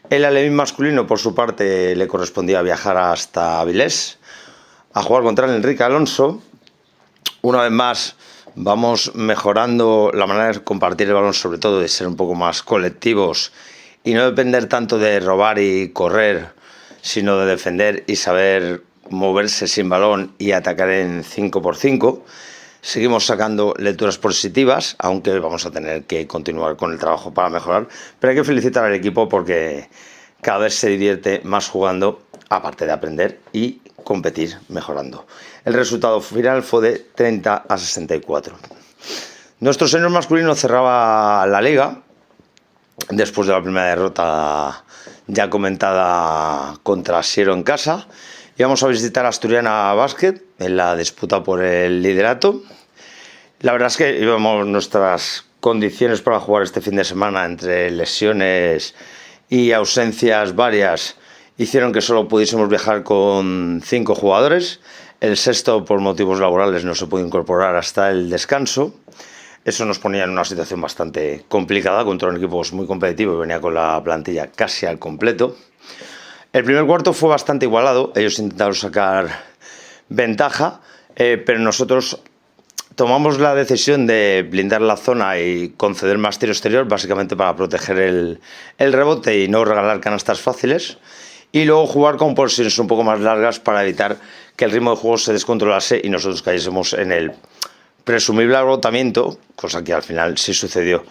El Alevín masculino, por su parte, le correspondía viajar hasta Avilés a jugar contra el Enrique Alonso. Una vez más, vamos mejorando la manera de compartir el balón, sobre todo de ser un poco más colectivos y no depender tanto de robar y correr, sino de defender y saber moverse sin balón y atacar en 5x5. Seguimos sacando lecturas positivas, aunque vamos a tener que continuar con el trabajo para mejorar. Pero hay que felicitar al equipo porque cada vez se divierte más jugando, aparte de aprender y competir mejorando. El resultado final fue de 30-64. Nuestro senior masculino cerraba la liga después de la primera derrota ya comentada contra Siero en casa. Íbamos a visitar a Asturiana Basket en la disputa por el liderato. La verdad es que íbamos nuestras condiciones para jugar este fin de semana entre lesiones y ausencias varias hicieron que solo pudiésemos viajar con 5 jugadores. El sexto, por motivos laborales, no se pudo incorporar hasta el descanso. Eso nos ponía en una situación bastante complicada contra un equipo muy competitivo y venía con la plantilla casi al completo. El primer cuarto fue bastante igualado. Ellos intentaron sacar ventaja, pero nosotros tomamos la decisión de blindar la zona y conceder más tiro exterior, básicamente para proteger el rebote y no regalar canastas fáciles. Y luego jugar con posiciones un poco más largas para evitar que el ritmo de juego se descontrolase y nosotros cayésemos en el presumible agotamiento, cosa que al final sí sucedió.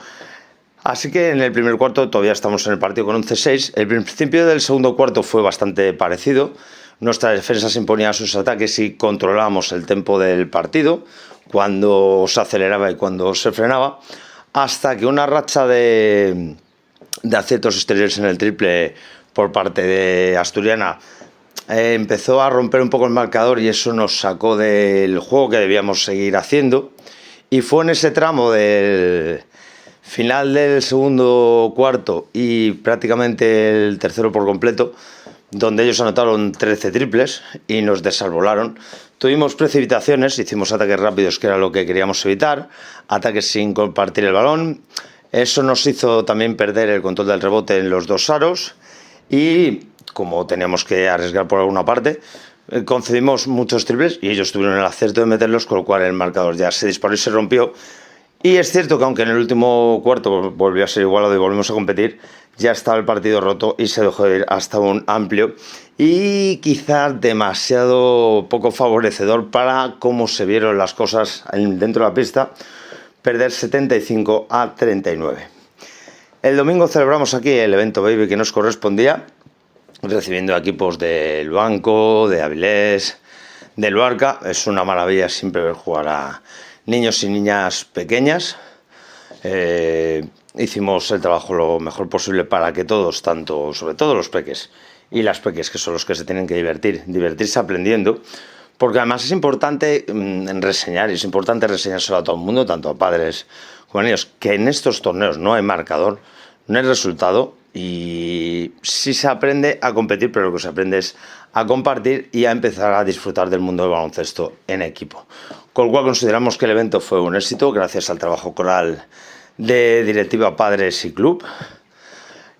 Así que en el primer cuarto todavía estamos en el partido con 11-6. El principio del segundo cuarto fue bastante parecido. Nuestra defensa se imponía a sus ataques y controlábamos el tempo del partido, cuando se aceleraba y cuando se frenaba, hasta que una racha de aciertos exteriores en el triple por parte de Asturiana empezó a romper un poco el marcador y eso nos sacó del juego que debíamos seguir haciendo. Y fue en ese tramo del final del segundo cuarto y prácticamente el tercero por completo, donde ellos anotaron 13 triples y nos desarbolaron. Tuvimos precipitaciones, hicimos ataques rápidos, que era lo que queríamos evitar, ataques sin compartir el balón. Eso nos hizo también perder el control del rebote en los dos aros y, como teníamos que arriesgar por alguna parte, concedimos muchos triples y ellos tuvieron el acierto de meterlos, con lo cual el marcador ya se disparó y se rompió. Y es cierto que aunque en el último cuarto volvió a ser igualado y volvimos a competir, ya estaba el partido roto y se dejó de ir hasta un amplio y quizás demasiado poco favorecedor para cómo se vieron las cosas dentro de la pista, perder 75-39. El domingo celebramos aquí el evento Baby que nos correspondía, recibiendo equipos del Banco, de Avilés, del Luarca. Es una maravilla siempre ver jugar a niños y niñas pequeñas. Hicimos el trabajo lo mejor posible para que todos, sobre todo los peques y las peques, que son los que se tienen que divertirse aprendiendo, porque además es importante reseñar, y es importante reseñárselo a todo el mundo, tanto a padres como a niños, que en estos torneos no hay marcador, no hay resultado, y sí se aprende a competir, pero lo que se aprende es a compartir y a empezar a disfrutar del mundo del baloncesto en equipo. Con lo cual consideramos que el evento fue un éxito, gracias al trabajo coral de directiva, padres y club.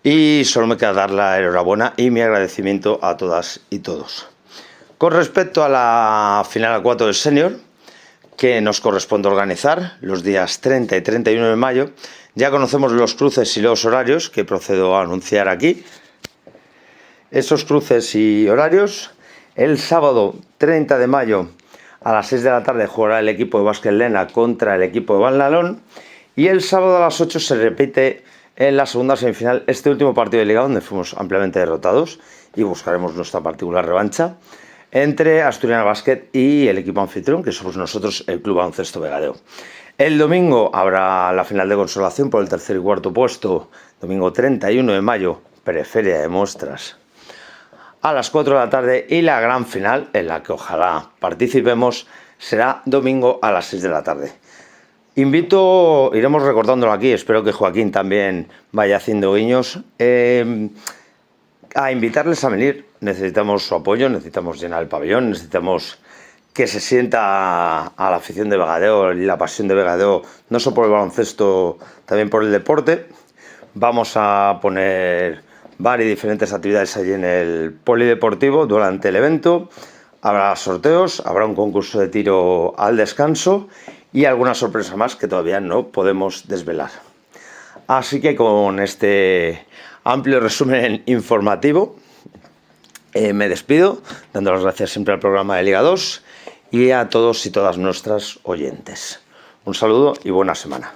Y solo me queda dar la enhorabuena y mi agradecimiento a todas y todos. Con respecto a la final A4 del Senior, que nos corresponde organizar los días 30 y 31 de mayo, ya conocemos los cruces y los horarios que procedo a anunciar aquí. Esos cruces y horarios: el sábado 30 de mayo a las 6 de la tarde jugará el equipo de Básquet Lena contra el equipo de Valnalón, y el sábado a las 8 se repite en la segunda semifinal este último partido de liga, donde fuimos ampliamente derrotados y buscaremos nuestra particular revancha, entre Asturiana Basket y el equipo anfitrión, que somos nosotros, el Club Baloncesto Vegadeo. El domingo habrá la final de consolación por el tercer y cuarto puesto, domingo 31 de mayo, preferia de muestras, a las 4 de la tarde, y la gran final, en la que ojalá participemos, será domingo a las 6 de la tarde. Iremos recordándolo aquí, espero que Joaquín también vaya haciendo guiños, a invitarles a venir. Necesitamos su apoyo, necesitamos llenar el pabellón, necesitamos que se sienta a la afición de Vegadeo y la pasión de Vegadeo, no solo por el baloncesto, también por el deporte. Vamos a poner varias diferentes actividades allí en el polideportivo durante el evento. Habrá sorteos, habrá un concurso de tiro al descanso y alguna sorpresa más que todavía no podemos desvelar. Así que con este amplio resumen informativo me despido, dando las gracias siempre al programa de Liga 2 y a todos y todas nuestras oyentes. Un saludo y buena semana.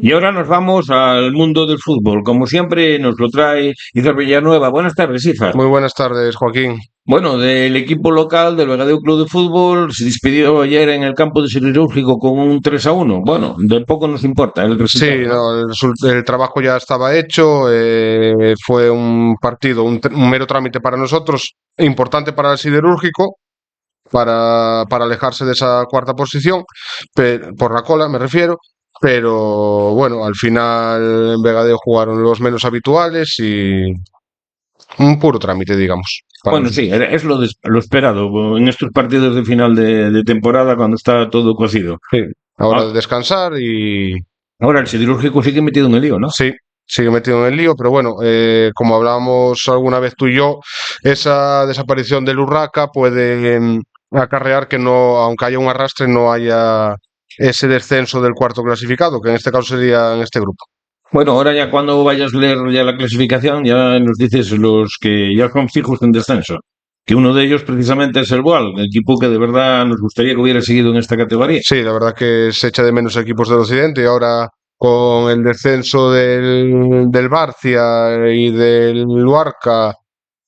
Y ahora nos vamos al mundo del fútbol. Como siempre, nos lo trae Izar Villanueva. Buenas tardes, Izar. Muy buenas tardes, Joaquín. Bueno, del equipo local del Vegadeo Club de Fútbol se despidió ayer en el campo de Siderúrgico con un 3-1. Bueno, de poco nos importa el resultado. Sí, no, el trabajo ya estaba hecho, fue un partido, un mero trámite para nosotros, importante para el Siderúrgico, para alejarse de esa cuarta posición, por la cola me refiero, pero bueno, al final en Vegadeo jugaron los menos habituales y un puro trámite, digamos. Bueno, sí, es lo esperado en estos partidos de final de temporada cuando está todo cocido. Sí, ahora Ah, descansar y ahora el siderúrgico sigue metido en el lío, ¿no? sí, sigue metido en el lío, pero bueno, como hablábamos alguna vez tú y yo, esa desaparición del Urraca puede acarrear que no, aunque haya un arrastre, no haya ese descenso del cuarto clasificado, que en este caso sería en este grupo. Bueno, ahora ya cuando vayas a leer ya la clasificación, ya nos dices los que ya son fijos en descenso. Que uno de ellos precisamente es el Boal, el equipo que de verdad nos gustaría que hubiera seguido en esta categoría. Sí, la verdad que se echa de menos equipos del Occidente y ahora con el descenso del Barcia y del Luarca,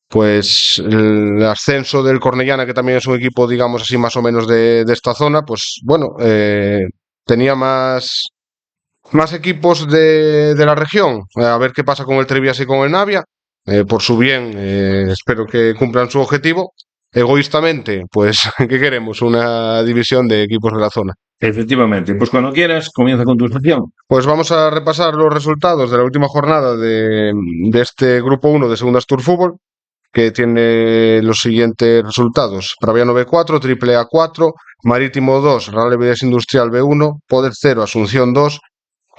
pues el ascenso del Cornellana, que también es un equipo, digamos así, más o menos de esta zona, pues bueno, tenía más equipos de la región. A ver qué pasa con el Trevias y con el Navia. Por su bien, espero que cumplan su objetivo. Egoístamente, pues, ¿qué queremos? Una división de equipos de la zona. Efectivamente, pues cuando quieras, comienza con tu sección. Pues vamos a repasar los resultados de la última jornada de este Grupo 1 de Segundas Tour Fútbol, que tiene los siguientes resultados. Praviano B4, Triple A4, Marítimo 2, Real Evides Industrial B1, Poder 0, Asunción 2,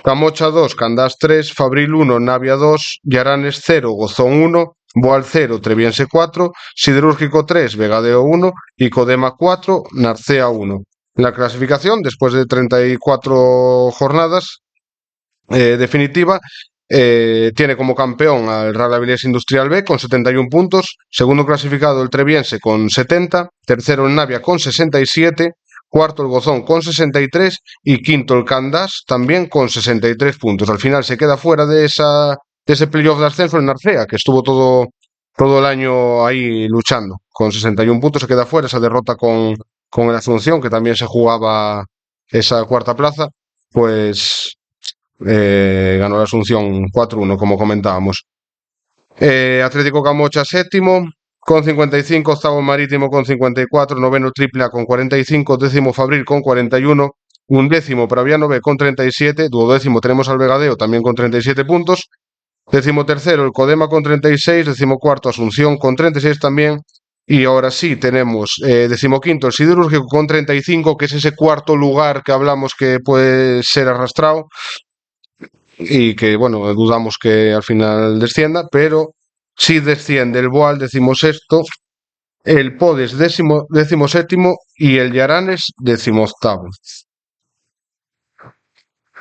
Camocha 2, Candás 3, Fabril 1, Navia 2, Yaranes 0, Gozón 1, Boal 0, Treviense 4, Siderúrgico 3, Vegadeo 1 y Codema 4, Narcea 1. La clasificación, después de 34 jornadas definitiva, tiene como campeón al Real Avilés Industrial B con 71 puntos, segundo clasificado el Treviense con 70, tercero el Navia con 67, cuarto el Gozón con 63 y quinto el Candás también con 63 puntos. Al final se queda fuera de ese playoff de ascenso el Narcea, que estuvo todo el año ahí luchando. Con 61 puntos se queda fuera esa derrota con el Asunción, que también se jugaba esa cuarta plaza, pues ganó la Asunción 4-1, como comentábamos. Atlético Camocha séptimo con 55, octavo Marítimo con 54, noveno Triple A con 45, décimo Fabril con 41, undécimo Praviano B con 37, duodécimo tenemos al Vegadeo también con 37 puntos, décimo tercero el Codema con 36, décimo cuarto Asunción con 36 también, y ahora sí tenemos decimoquinto el Siderúrgico con 35, que es ese cuarto lugar que hablamos que puede ser arrastrado, y que, bueno, dudamos que al final descienda, pero sí desciende el Boal decimosexto, el Podes decimoséptimo y el Yaranes decimoctavo.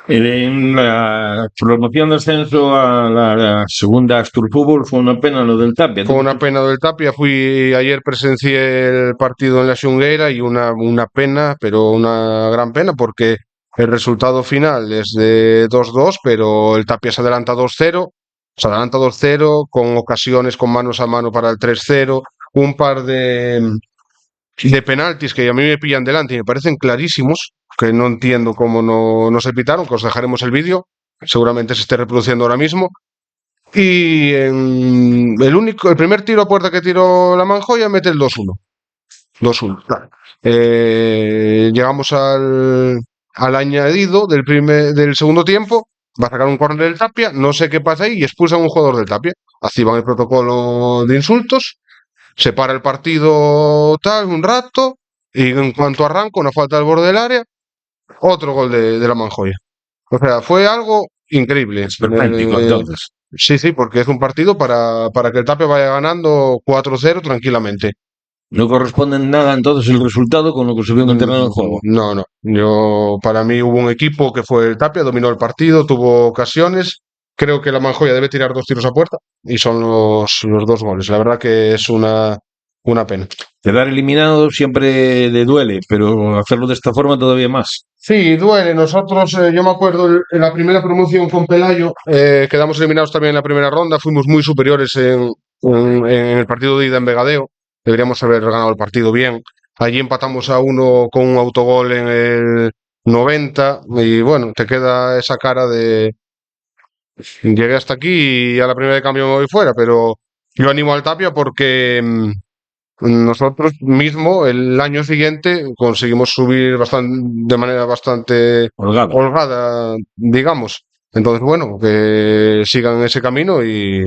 En la promoción de ascenso a la segunda Astur Fútbol fue una pena lo del Tapia. Fue una pena del Tapia. Ayer presencié el partido en la Xungueira y una pena, pero una gran pena, porque el resultado final es de 2-2, pero el Tapia se adelanta 2-0. Se adelanta 2-0 con ocasiones con manos a mano para el 3-0. Un par de penaltis que a mí me pillan delante y me parecen clarísimos, que no entiendo cómo no se pitaron, que os dejaremos el vídeo. Seguramente se esté reproduciendo ahora mismo. Y el primer tiro a puerta que tiró la Manjoya mete el 2-1. 2-1, claro. Llegamos al añadido del segundo tiempo. Va a sacar un córner del Tapia. No sé qué pasa ahí y expulsan a un jugador del Tapia. Activan el protocolo de insultos. Se para el partido tal un rato. Y en cuanto arranca, una falta al borde del área. Otro gol de la Manjoya. O sea, fue algo increíble. Esperpéntico, entonces. Sí, porque es un partido para que el Tapia vaya ganando 4-0 tranquilamente. No corresponde en nada entonces el resultado con lo que se vio en el terreno del juego. No. Para mí hubo un equipo que fue el Tapia, dominó el partido, tuvo ocasiones. Creo que la Manjoya debe tirar 2 tiros a puerta y son los 2 goles. La verdad que es una pena. Quedar eliminado siempre le duele, pero hacerlo de esta forma todavía más. Sí, duele. Nosotros, yo me acuerdo en la primera promoción con Pelayo, quedamos eliminados también en la primera ronda, fuimos muy superiores en el partido de ida en Vegadeo, deberíamos haber ganado el partido bien. Allí empatamos a 1 con un autogol en el 90 y bueno, te queda esa cara de llegué hasta aquí y a la primera de cambio me voy fuera, pero yo animo al Tapia porque nosotros mismo el año siguiente conseguimos subir de manera bastante holgada, digamos. Entonces, bueno, que sigan ese camino y...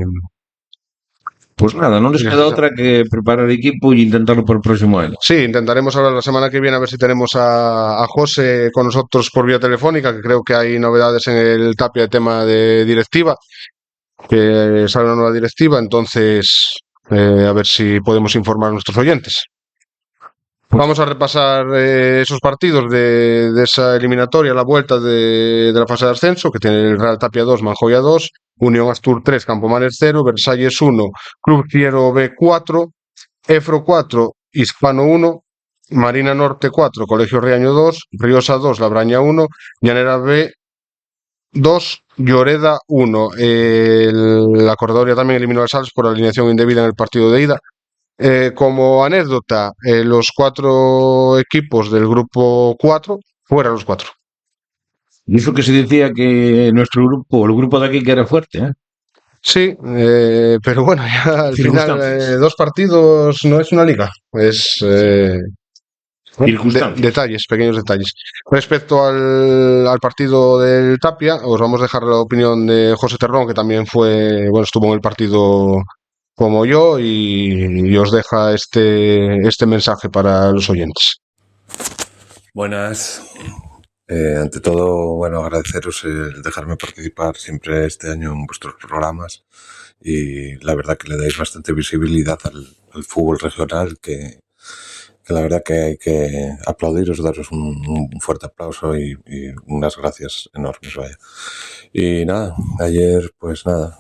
Pues nada, no les queda otra que preparar equipo e intentarlo por el próximo año. Sí, intentaremos hablar la semana que viene a ver si tenemos a José con nosotros por vía telefónica, que creo que hay novedades en el Tapia de tema de directiva, que sale una nueva directiva, entonces a ver si podemos informar a nuestros oyentes. Vamos a repasar esos partidos de esa eliminatoria, la vuelta de la fase de ascenso, que tiene el Real Tapia 2, Manjoya 2, Unión Astur 3, Campomanes 0, Versalles 1, Club Ciero B 4, Efro 4, Hispano 1, Marina Norte 4, Colegio Riaño 2, Riosa 2, Labraña 1, Llanera B 2, Lloreda 1. La Corredoria también eliminó al Sals por alineación indebida en el partido de ida. Como anécdota, los 4 equipos del grupo 4, fuera los 4. Y eso que se decía que nuestro grupo, el grupo de aquí, que era fuerte, ¿eh? Sí, pero bueno, ya al final 2 partidos no es una liga, es detalles, pequeños detalles. Respecto al partido del Tapia, os vamos a dejar la opinión de José Terrón, que también estuvo en el partido como yo y os deja este mensaje para los oyentes. Buenas. Ante todo, bueno, agradeceros el dejarme participar siempre este año en vuestros programas y la verdad que le dais bastante visibilidad al fútbol regional, que la verdad que hay que aplaudiros, daros un fuerte aplauso y unas gracias enormes, vaya. Y nada, ayer pues nada,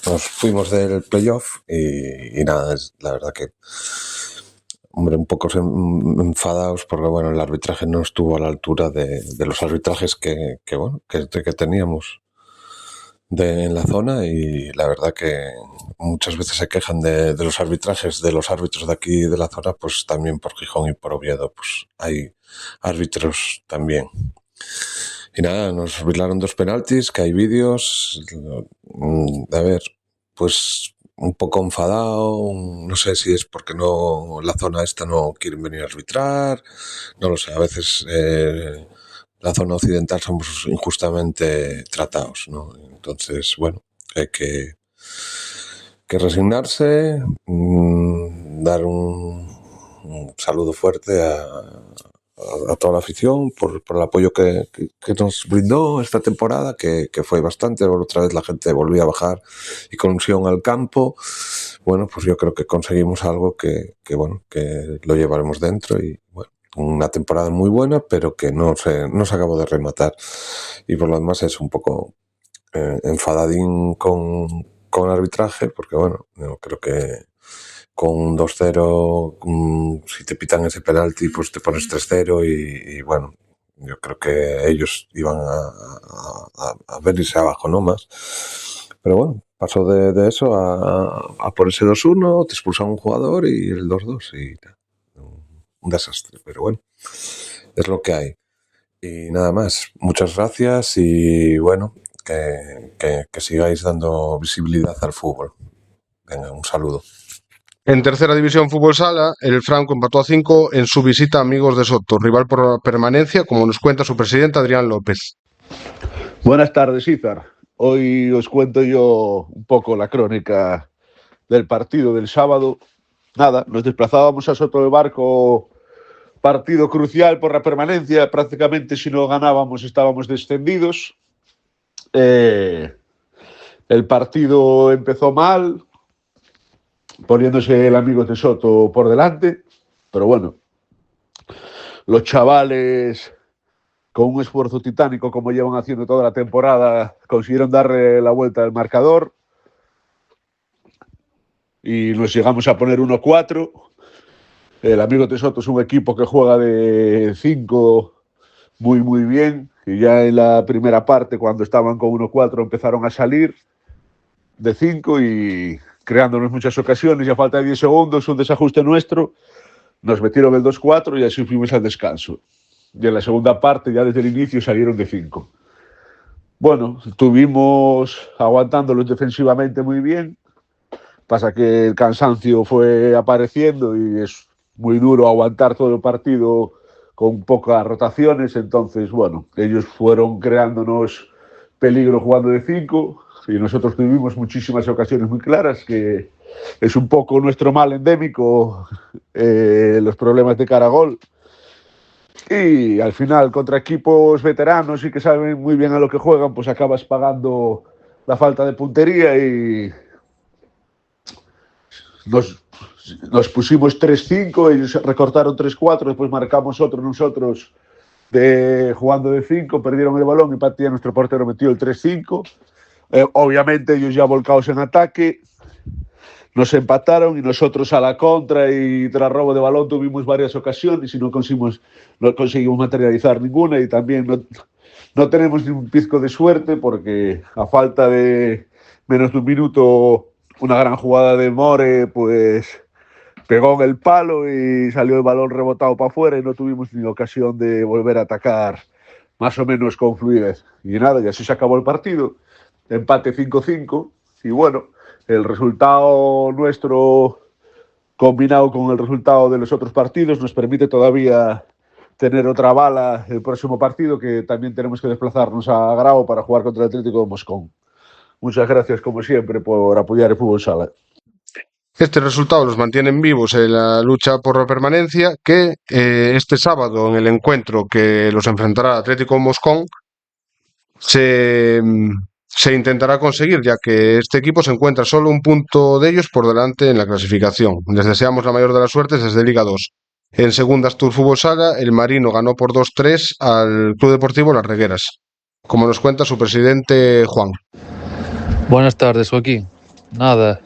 nos fuimos del playoff y nada, es la verdad que, hombre, un poco enfadados porque, bueno, el arbitraje no estuvo a la altura de los arbitrajes que teníamos en la zona, y la verdad que muchas veces se quejan de los arbitrajes de los árbitros de aquí de la zona, pues también por Gijón y por Oviedo pues hay árbitros también. Y nada, nos bailaron 2 penaltis, que hay vídeos. A ver, pues un poco enfadado, no sé si es porque no, la zona esta no quieren venir a arbitrar, no lo sé, a veces la zona occidental somos injustamente tratados, ¿no? Entonces, bueno, hay que resignarse, dar un saludo fuerte a toda la afición por el apoyo que nos brindó esta temporada, que fue bastante. Otra vez la gente volvió a bajar y con ilusión al campo. Bueno, pues yo creo que conseguimos algo que lo llevaremos dentro, y bueno, una temporada muy buena, pero que no se acabó de rematar, y por lo demás es un poco enfadadín con el arbitraje, porque bueno, yo creo que con 2-0, si te pitan ese penalti, pues te pones 3-0 y bueno, yo creo que ellos iban a venirse abajo, ¿no? Más. Pero bueno, pasó de eso a por ese 2-1, te expulsan un jugador y el 2-2 y un desastre, pero bueno, es lo que hay. Y nada más, muchas gracias y bueno, que sigáis dando visibilidad al fútbol. Venga, un saludo. En tercera división fútbol sala, el Franco empató a 5 en su visita a Amigos de Soto, rival por la permanencia, como nos cuenta su presidente Adrián López. Buenas tardes, Izar. Hoy os cuento yo un poco la crónica del partido del sábado. Nada, nos desplazábamos a Soto de Barco, partido crucial por la permanencia. Prácticamente si no ganábamos estábamos descendidos. El partido empezó mal, poniéndose el Amigos de Soto por delante, pero bueno, los chavales, con un esfuerzo titánico como llevan haciendo toda la temporada, consiguieron darle la vuelta al marcador y nos llegamos a poner 1-4. El Amigos de Soto es un equipo que juega de 5 muy bien, y ya en la primera parte, cuando estaban con 1-4, empezaron a salir de 5 y creándonos muchas ocasiones, y a falta de 10 segundos, un desajuste nuestro, nos metieron el 2-4 y así fuimos al descanso. Y en la segunda parte, ya desde el inicio, salieron de 5. Bueno, estuvimos aguantándolos defensivamente muy bien, Pasa que el cansancio fue apareciendo y es muy duro aguantar todo el partido con pocas rotaciones. Entonces, bueno, ellos fueron creándonos peligro jugando de 5 y nosotros tuvimos muchísimas ocasiones muy claras, que es un poco nuestro mal endémico, los problemas de cara a gol. Y al final, contra equipos veteranos y que saben muy bien a lo que juegan, pues acabas pagando la falta de puntería y nos pusimos 3-5, ellos recortaron 3-4, después marcamos otro nosotros jugando de 5, perdieron el balón y Patía, nuestro portero, metió el 3-5. Obviamente ellos ya volcados en ataque, nos empataron y nosotros a la contra y tras robo de balón tuvimos varias ocasiones y no conseguimos materializar ninguna, y también no tenemos ni un pizco de suerte porque a falta de menos de un minuto una gran jugada de More pues pegó en el palo y salió el balón rebotado para afuera y no tuvimos ni ocasión de volver a atacar más o menos con fluidez. Y nada, y así se acabó el partido, empate 5-5, y bueno, el resultado nuestro combinado con el resultado de los otros partidos nos permite todavía tener otra bala el próximo partido, que también tenemos que desplazarnos a Grau para jugar contra el Atlético de Moscón. Muchas gracias, como siempre, por apoyar el fútbol sala. Este resultado los mantiene vivos en la lucha por la permanencia, que este sábado, en el encuentro que los enfrentará el Atlético de Moscón, se intentará conseguir, ya que este equipo se encuentra solo un punto de ellos por delante en la clasificación. Les deseamos la mayor de las suertes desde Liga 2. En segunda Astur Fútbol Sala, el Marino ganó por 2-3 al Club Deportivo Las Regueras, como nos cuenta su presidente Juan. Buenas tardes, Joaquín. Nada,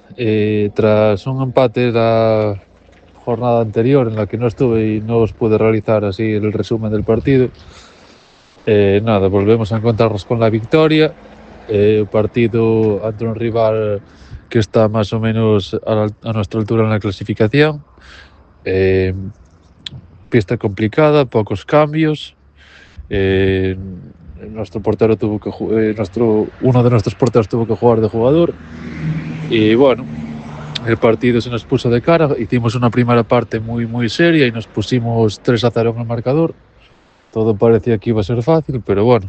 tras un empate la jornada anterior en la que no estuve y no os pude realizar así el resumen del partido, nada, volvemos a encontrarnos con la victoria. Partido ante un rival que está más o menos a nuestra altura en la clasificación. Pista complicada, pocos cambios. Nuestro portero tuvo que uno de nuestros porteros tuvo que jugar de jugador y bueno, el partido se nos puso de cara. Hicimos una primera parte muy seria y nos pusimos 3-0 en el marcador. Todo parecía que iba a ser fácil, pero bueno,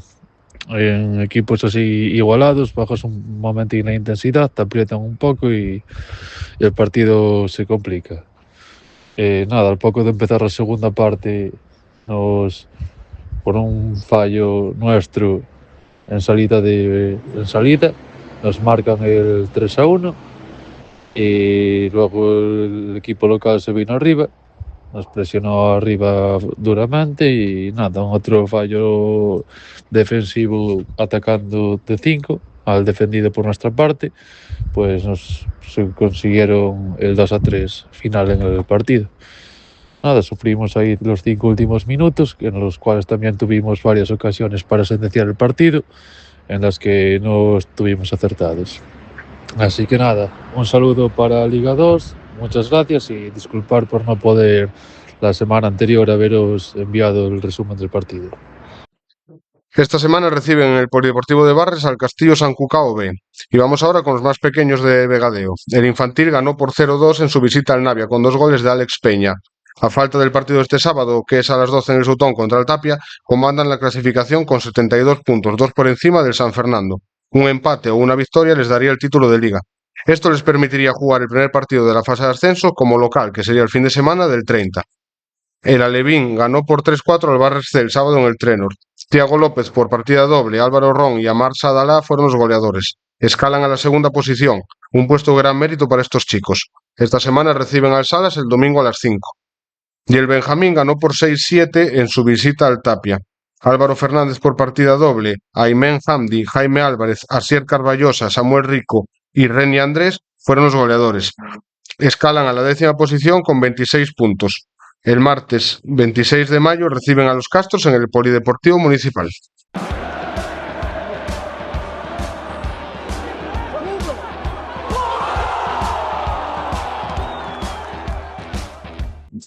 en equipos así igualados bajas un momentín la intensidad, te aprietan un poco y el partido se complica. Nada, al poco de empezar la segunda parte, por un fallo nuestro en salida, nos marcan el 3-1 y luego el equipo local se vino arriba, nos presionó arriba duramente y nada, un otro fallo defensivo atacando de 5 al defendido por nuestra parte, pues nos consiguieron el 2-3 final en el partido. Nada, sufrimos ahí los 5 últimos minutos, en los cuales también tuvimos varias ocasiones para sentenciar el partido, en las que no estuvimos acertados. Así que nada, un saludo para Liga 2, muchas gracias y disculpar por no poder la semana anterior haberos enviado el resumen del partido. Esta semana reciben en el Polideportivo de Barres al Castillo San Cucao B. Y vamos ahora con los más pequeños de Vegadeo. El infantil ganó por 0-2 en su visita al Navia, con 2 goles de Alex Peña. A falta del partido de este sábado, que es a las 12 en el Sutón contra el Tapia, comandan la clasificación con 72 puntos, 2 por encima del San Fernando. Un empate o una victoria les daría el título de Liga. Esto les permitiría jugar el primer partido de la fase de ascenso como local, que sería el fin de semana del 30. El Alevín ganó por 3-4 al Barres C el sábado en el Trenor. Tiago López por partida doble, Álvaro Ron y Amar Sadalá fueron los goleadores. Escalan a la segunda posición, un puesto de gran mérito para estos chicos. Esta semana reciben al Salas el domingo a las 5. Y el Benjamín ganó por 6-7 en su visita al Tapia. Álvaro Fernández por partida doble, Aymen Hamdi, Jaime Álvarez, Asier Carballosa, Samuel Rico y Reni Andrés fueron los goleadores. Escalan a la 10ª posición con 26 puntos. El martes 26 de mayo reciben a los Castros en el Polideportivo Municipal.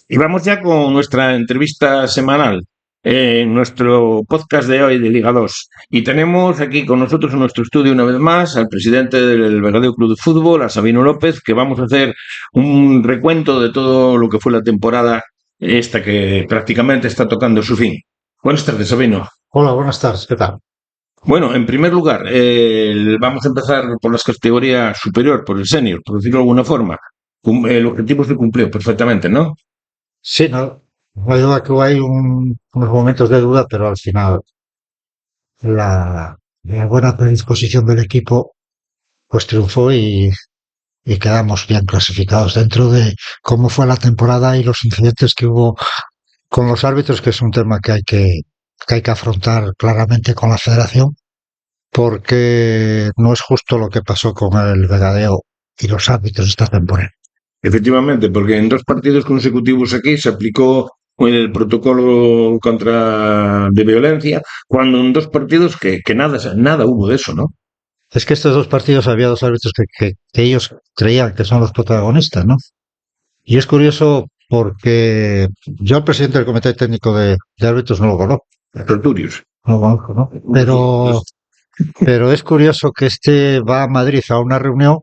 Y vamos ya con nuestra entrevista semanal. en nuestro podcast de hoy de Liga 2. Y tenemos aquí con nosotros en nuestro estudio una vez más al presidente del Vegadeo Club de Fútbol, a Sabino López, que vamos a hacer un recuento de todo lo que fue la temporada esta que prácticamente está tocando su fin. Buenas tardes, Sabino. Hola, buenas tardes, ¿qué tal? Bueno, en primer lugar, vamos a empezar por las categorías superior, por el senior, por decirlo de alguna forma. El objetivo se cumplió perfectamente, ¿no? Sí, no hay duda que hay unos momentos de duda, pero al final la buena predisposición del equipo pues triunfó y quedamos bien clasificados dentro de cómo fue la temporada y los incidentes que hubo con los árbitros, que es un tema que hay que afrontar claramente con la federación, porque no es justo lo que pasó con el Vegadeo y los árbitros esta temporada. Efectivamente, porque en 2 partidos consecutivos aquí se aplicó el protocolo de violencia, cuando en 2 partidos que nada hubo de eso, ¿no? Es que estos 2 partidos había 2 árbitros que ellos creían que son los protagonistas, ¿no? Y es curioso porque yo al presidente del comité técnico de árbitros no lo conozco. Tertulios. No lo conozco, ¿no? Pero es curioso que va a Madrid a una reunión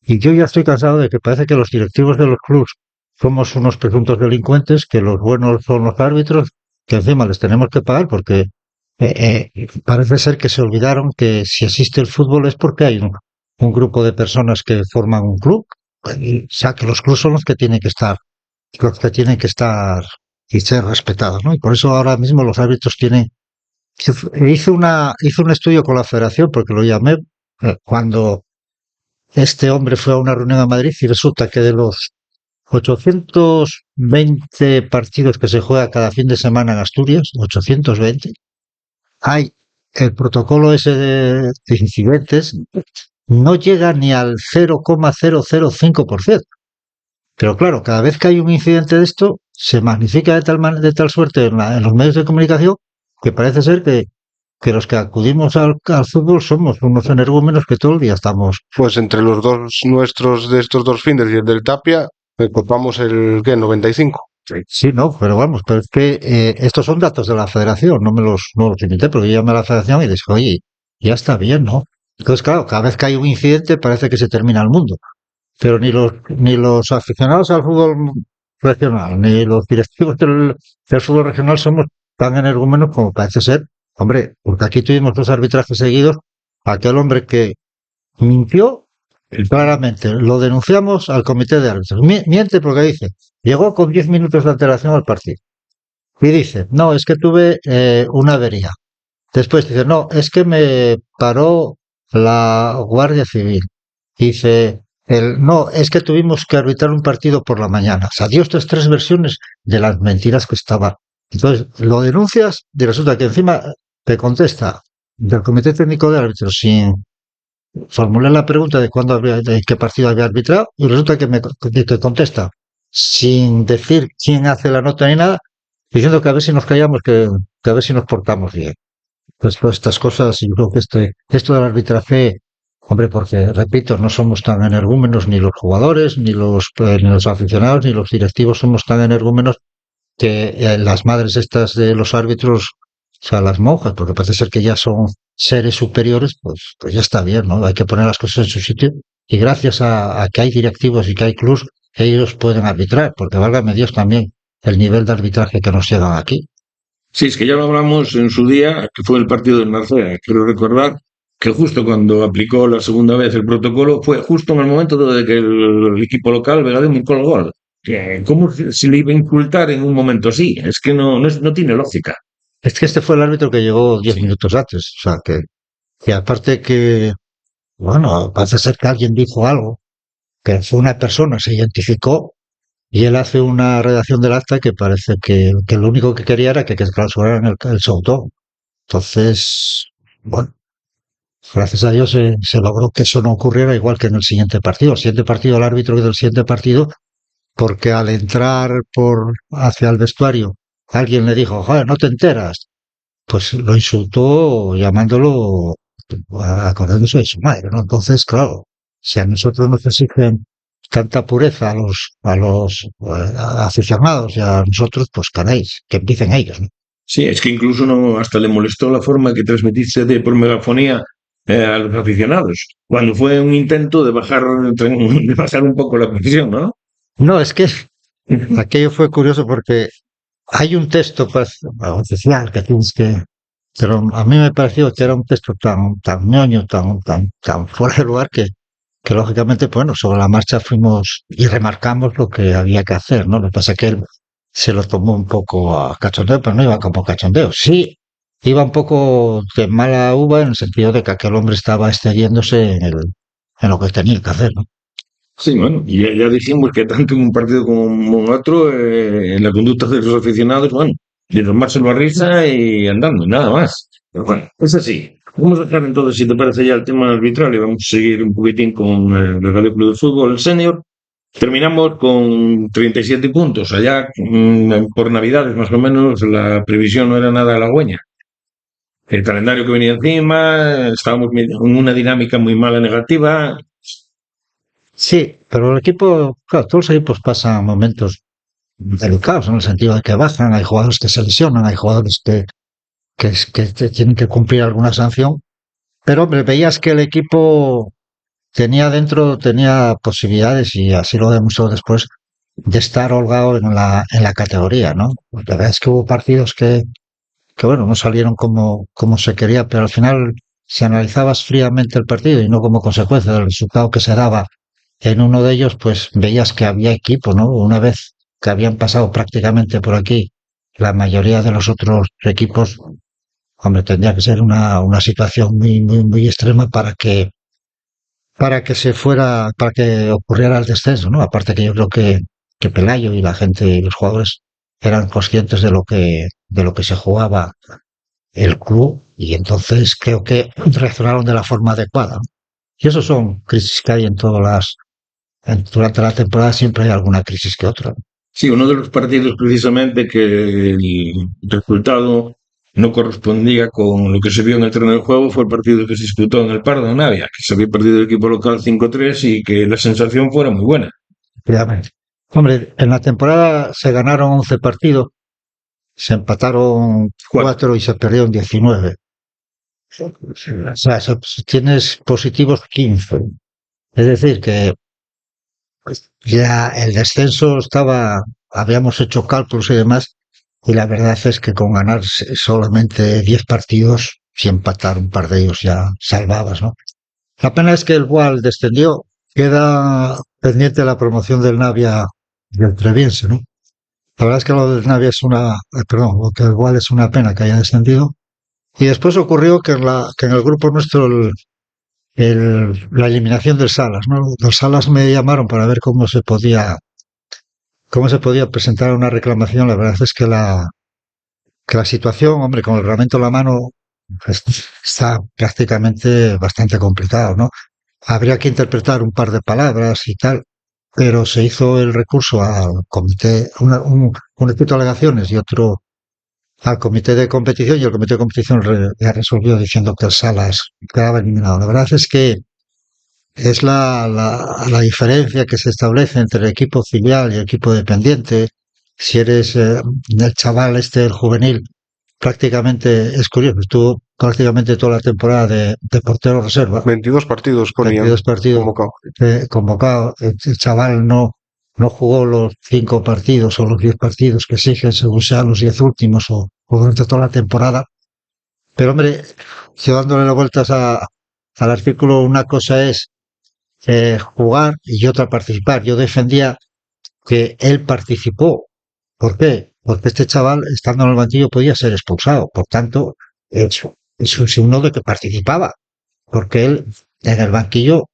y yo ya estoy cansado de que parece que los directivos de los clubes somos unos presuntos delincuentes, que los buenos son los árbitros, que encima les tenemos que pagar porque parece ser que se olvidaron que si existe el fútbol es porque hay un grupo de personas que forman un club. O sea, que los clubes son los que tienen que estar y ser respetados, ¿no? Y por eso ahora mismo los árbitros tienen. Hice un estudio con la federación porque lo llamé cuando este hombre fue a una reunión a Madrid y resulta que de los 820 partidos que se juega cada fin de semana en Asturias, 820, hay el protocolo ese de incidentes, no llega ni al 0,005%. Pero claro, cada vez que hay un incidente de esto, se magnifica de tal suerte en los medios de comunicación que parece ser que los que acudimos al fútbol somos unos energúmenos que todo el día estamos. Pues entre los dos nuestros de estos 2 fines y el del Tapia, copamos el, ¿qué? 95. Sí, no, pero vamos, pero es que estos son datos de la federación, no los inventé, porque yo llamé a la federación y dije, oye, ya está bien, ¿no? Entonces, claro, cada vez que hay un incidente parece que se termina el mundo. Pero ni los aficionados al fútbol regional, ni los directivos del fútbol regional somos tan energúmenos como parece ser. Hombre, porque aquí tuvimos 2 arbitrajes seguidos. Aquel hombre que mintió claramente, lo denunciamos al comité de árbitros. Miente porque dice, llegó con 10 minutos de antelación al partido. Y dice, no, es que tuve una avería. Después dice, no, es que me paró la Guardia Civil. Dice, no, es que tuvimos que arbitrar un partido por la mañana. O sea, dio estas 3 versiones de las mentiras que estaba. Entonces, lo denuncias y resulta que encima te contesta del Comité Técnico de Árbitros sin formular la pregunta de de qué partido había arbitrado y resulta que te contesta sin decir quién hace la nota ni nada, diciendo que a ver si nos callamos, que a ver si nos portamos bien. Pues todas estas cosas, yo creo que esto del arbitraje, hombre, porque, repito, no somos tan energúmenos ni los jugadores, ni los aficionados, ni los directivos somos tan energúmenos que las madres estas de los árbitros, o sea, las monjas, porque parece ser que ya son seres superiores, pues ya está bien, ¿no? Hay que poner las cosas en su sitio y gracias a que hay directivos y que hay clubs, ellos pueden arbitrar, porque válgame Dios también el nivel de arbitraje que nos llegan aquí. Sí, es que ya lo hablamos en su día, que fue el partido de Narcea. Quiero recordar que justo cuando aplicó la segunda vez el protocolo fue justo en el momento de que el equipo local Vegadeo marcó el gol. ¿Cómo se le iba a incultar en un momento así? Es que no tiene lógica. Es que este fue el árbitro que llegó 10 minutos antes, o sea, que aparte que, bueno, parece ser que alguien dijo algo, que fue una persona, se identificó, y él hace una redacción del acta que parece que lo único que quería era que clausuraran el showdown. Entonces, bueno, gracias a Dios se logró que eso no ocurriera igual que en el siguiente partido. El siguiente partido, el árbitro del siguiente partido, porque al entrar hacia el vestuario, alguien le dijo, joder, no te enteras. Pues lo insultó llamándolo, acordándose de su madre, ¿no? Entonces, claro, si a nosotros nos exigen tanta pureza a los aficionados y a nosotros, pues caréis, que empiecen ellos, ¿no? Sí, es que incluso no, hasta le molestó la forma que transmitiste por megafonía a los aficionados, cuando fue un intento de bajar un poco la presión, ¿no? No, es que aquello fue curioso porque hay un texto pues, oficial que tienes que... Pero a mí me pareció que era un texto tan ñoño, tan fuera de lugar que lógicamente, bueno, sobre la marcha fuimos y remarcamos lo que había que hacer, ¿no? Lo que pasa es que él se lo tomó un poco a cachondeo, pero no iba como cachondeo. Sí, iba un poco de mala uva en el sentido de que aquel hombre estaba excediéndose en lo que tenía que hacer, ¿no? Sí, bueno, y ya dijimos que tanto en un partido como en otro, en la conducta de los aficionados, bueno, de tomárselo a risa y andando, nada más. Pero bueno, es así. Vamos a dejar entonces, si te parece ya el tema arbitral, y vamos a seguir un poquitín con el Radio Club de Fútbol Senior. Terminamos con 37 puntos. Allá, por Navidades, más o menos, la previsión no era nada halagüeña. El calendario que venía encima, estábamos en una dinámica muy mala negativa. Sí, pero el equipo, claro, todos los equipos pasan momentos delicados en el sentido de que bajan, hay jugadores que se lesionan, hay jugadores que tienen que cumplir alguna sanción, pero hombre, veías que el equipo tenía posibilidades y así lo demostró después de estar holgado en la categoría, ¿no? La verdad es que hubo partidos que bueno, no salieron como se quería, pero al final, si analizabas fríamente el partido y no como consecuencia del resultado que se daba en uno de ellos, pues veías que había equipo, ¿no? Una vez que habían pasado prácticamente por aquí la mayoría de los otros equipos, hombre, tendría que ser una situación muy extrema para que ocurriera el descenso, ¿no? Aparte que yo creo que Pelayo y la gente y los jugadores eran conscientes de lo que se jugaba el club y entonces creo que reaccionaron de la forma adecuada. Y eso son crisis que hay durante la temporada siempre hay alguna crisis que otra. Sí, uno de los partidos precisamente que el resultado no correspondía con lo que se vio en el terreno del juego fue el partido que se disputó en el Pardo, en Navia, que se había perdido el equipo local 5-3 y que la sensación fuera muy buena. Efectivamente. Hombre, en la temporada se ganaron 11 partidos, se empataron 4 y se perdieron 19. O sea, tienes positivos 15. Es decir, que ya el descenso habíamos hecho cálculos y demás, y la verdad es que con ganar solamente 10 partidos, si empatar un par de ellos ya salvabas, ¿no? La pena es que el Gual descendió, queda pendiente la promoción del Navia y el Treviense, ¿no? La verdad es que lo del Navia lo que el Gual es una pena que haya descendido. Y después ocurrió que en el grupo nuestro la eliminación del Salas, ¿no? Los Salas me llamaron para ver cómo se podía presentar una reclamación. La verdad es que la situación, hombre, con el reglamento en la mano, pues, está prácticamente bastante complicado, ¿no? Habría que interpretar un par de palabras y tal, pero se hizo el recurso al comité, un escrito de alegaciones y otro al comité de competición, y el comité de competición ya resolvió diciendo que el Salas quedaba eliminado. La verdad es que es la diferencia que se establece entre el equipo filial y el equipo dependiente. Si eres el chaval el juvenil, prácticamente es curioso, estuvo prácticamente toda la temporada de portero reserva. 22 partidos con 22 partidos convocado. El chaval no jugó los 5 partidos o los 10 partidos que exigen según sean los 10 últimos o durante toda la temporada. Pero hombre, yo dándole las vueltas al artículo, una cosa es jugar y otra participar. Yo defendía que él participó. ¿Por qué? Porque este chaval, estando en el banquillo, podía ser expulsado. Por tanto, eso es un signo de que participaba. Porque él, en el banquillo,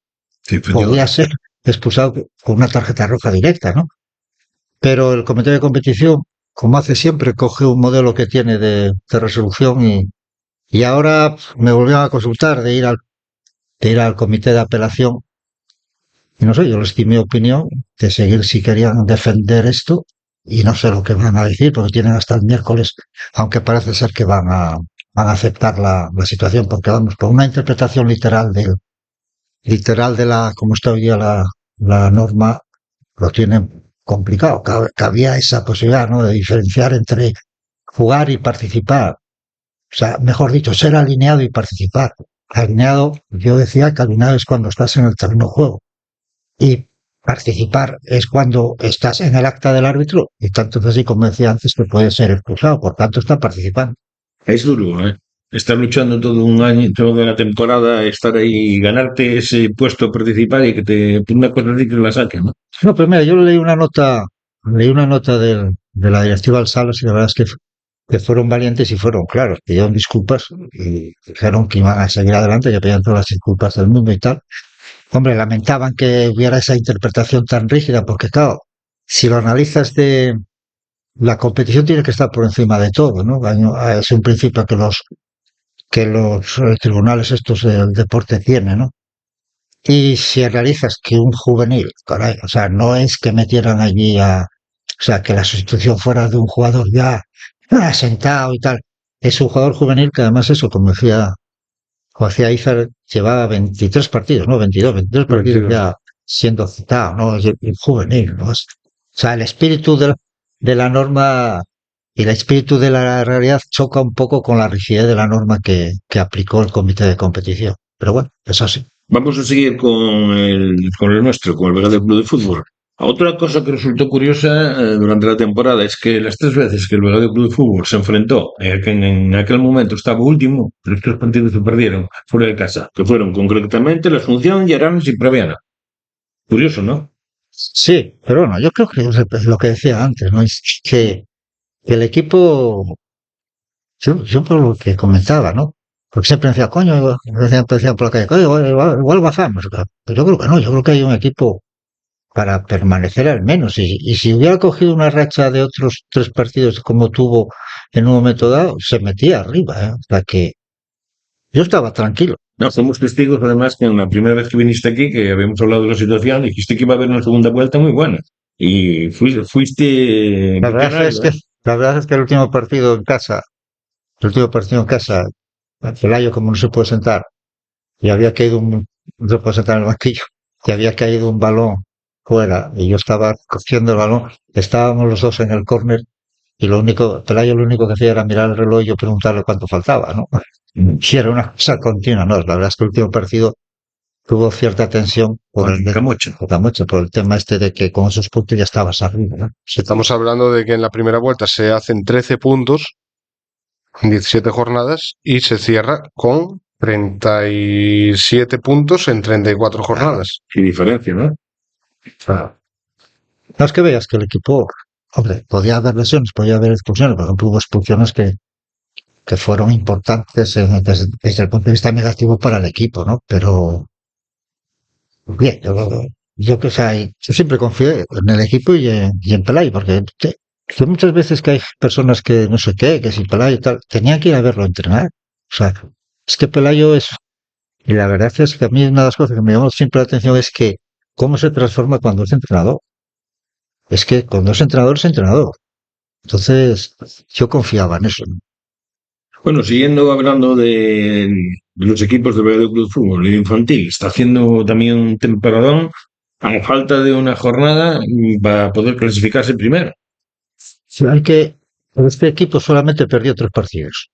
podía ser expulsado con una tarjeta roja directa, ¿no? Pero el comité de competición, como hace siempre, coge un modelo que tiene de resolución y ahora me volvieron a consultar de ir al comité de apelación. Y no sé, yo les di mi opinión de seguir si querían defender esto y no sé lo que van a decir porque tienen hasta el miércoles, aunque parece ser que van a aceptar la situación porque vamos, con una interpretación literal de como está hoy día la norma, lo tienen complicado. Cabía esa posibilidad, ¿no? De diferenciar entre jugar y participar. O sea, mejor dicho, ser alineado y participar. Alineado, yo decía que alineado es cuando estás en el terreno de juego. Y participar es cuando estás en el acta del árbitro y tanto así como decía antes que puede ser expulsado, por tanto está participando. Es duro, ¿eh? Estar luchando todo un año, toda la temporada, estar ahí y ganarte ese puesto a participar y que te una cosa así que la saquen, ¿no? No, pero mira, yo leí una nota de la directiva del Salas y la verdad es que fueron valientes y fueron claros, pidieron disculpas y dijeron que iban a seguir adelante, que pedían todas las disculpas del mundo y tal. Hombre, lamentaban que hubiera esa interpretación tan rígida, porque claro, si lo analizas la competición tiene que estar por encima de todo, ¿no? Es un principio que los tribunales estos del deporte tienen, ¿no? Y si analizas que un juvenil, caray, o sea, no es que metieran allí o sea, que la sustitución fuera de un jugador ya asentado y tal, es un jugador juvenil que además eso, como decía Izar, llevaba 23 partidos, ¿no? 23 partidos ya siendo citado, ¿no? Es juvenil, ¿no? O sea, el espíritu de la norma y el espíritu de la realidad choca un poco con la rigidez de la norma que aplicó el comité de competición. Pero bueno, es así. Vamos a seguir con el nuestro, con el Vega del Club de Fútbol. Otra cosa que resultó curiosa durante la temporada es que las 3 veces que el Vega del Club de Fútbol se enfrentó, que en aquel momento estaba último, los 3 partidos se perdieron fuera de casa, que fueron concretamente La Asunción, Yaranes y Praviana. Curioso, ¿no? Sí, pero bueno, yo creo que es lo que decía antes, ¿no? Es que el equipo, yo por lo que comentaba, ¿no? Porque siempre decía, coño, decían por la calle, coño, igual bajamos. Pero yo creo que no, yo creo que hay un equipo para permanecer al menos. Y si hubiera cogido una racha de otros 3 partidos como tuvo en un momento dado, se metía arriba, ¿eh? O sea que yo estaba tranquilo. No, somos testigos además que en la primera vez que viniste aquí, que habíamos hablado de la situación, dijiste que iba a haber una segunda vuelta muy buena. Y fuiste La verdad es que el último partido en casa, Pelayo como no se puede sentar, y había caído no se puede sentar en el banquillo, y había caído un balón fuera, y yo estaba cogiendo el balón, estábamos los dos en el córner, y Pelayo lo único que hacía era mirar el reloj y yo preguntarle cuánto faltaba, ¿no? Y era una cosa continua, ¿no? La verdad es que el último partido tuvo cierta tensión por el tema este de que con esos puntos ya estabas arriba, ¿no? Estamos hablando de que en la primera vuelta se hacen 13 puntos en 17 jornadas y se cierra con 37 puntos en 34 jornadas. Qué diferencia, ¿no? No es que veas que el equipo, hombre, podía haber lesiones, podía haber expulsiones, por ejemplo, hubo expulsiones que fueron importantes desde el punto de vista negativo para el equipo, ¿no? Pero bien, yo siempre confié en el equipo y en Pelayo, porque que muchas veces que hay personas que no sé qué, que si Pelayo y tal, tenían que ir a verlo entrenar. O sea, es que Pelayo y la verdad es que a mí una de las cosas que me llamó siempre la atención es que cómo se transforma cuando es entrenador. Es que cuando es entrenador, es entrenador. Entonces, yo confiaba en eso, ¿no? Bueno, siguiendo hablando de los equipos del Vega del Club de Fútbol, el infantil está haciendo también un temporadón a falta de una jornada para poder clasificarse primero. Sí, este equipo solamente perdió 3 partidos.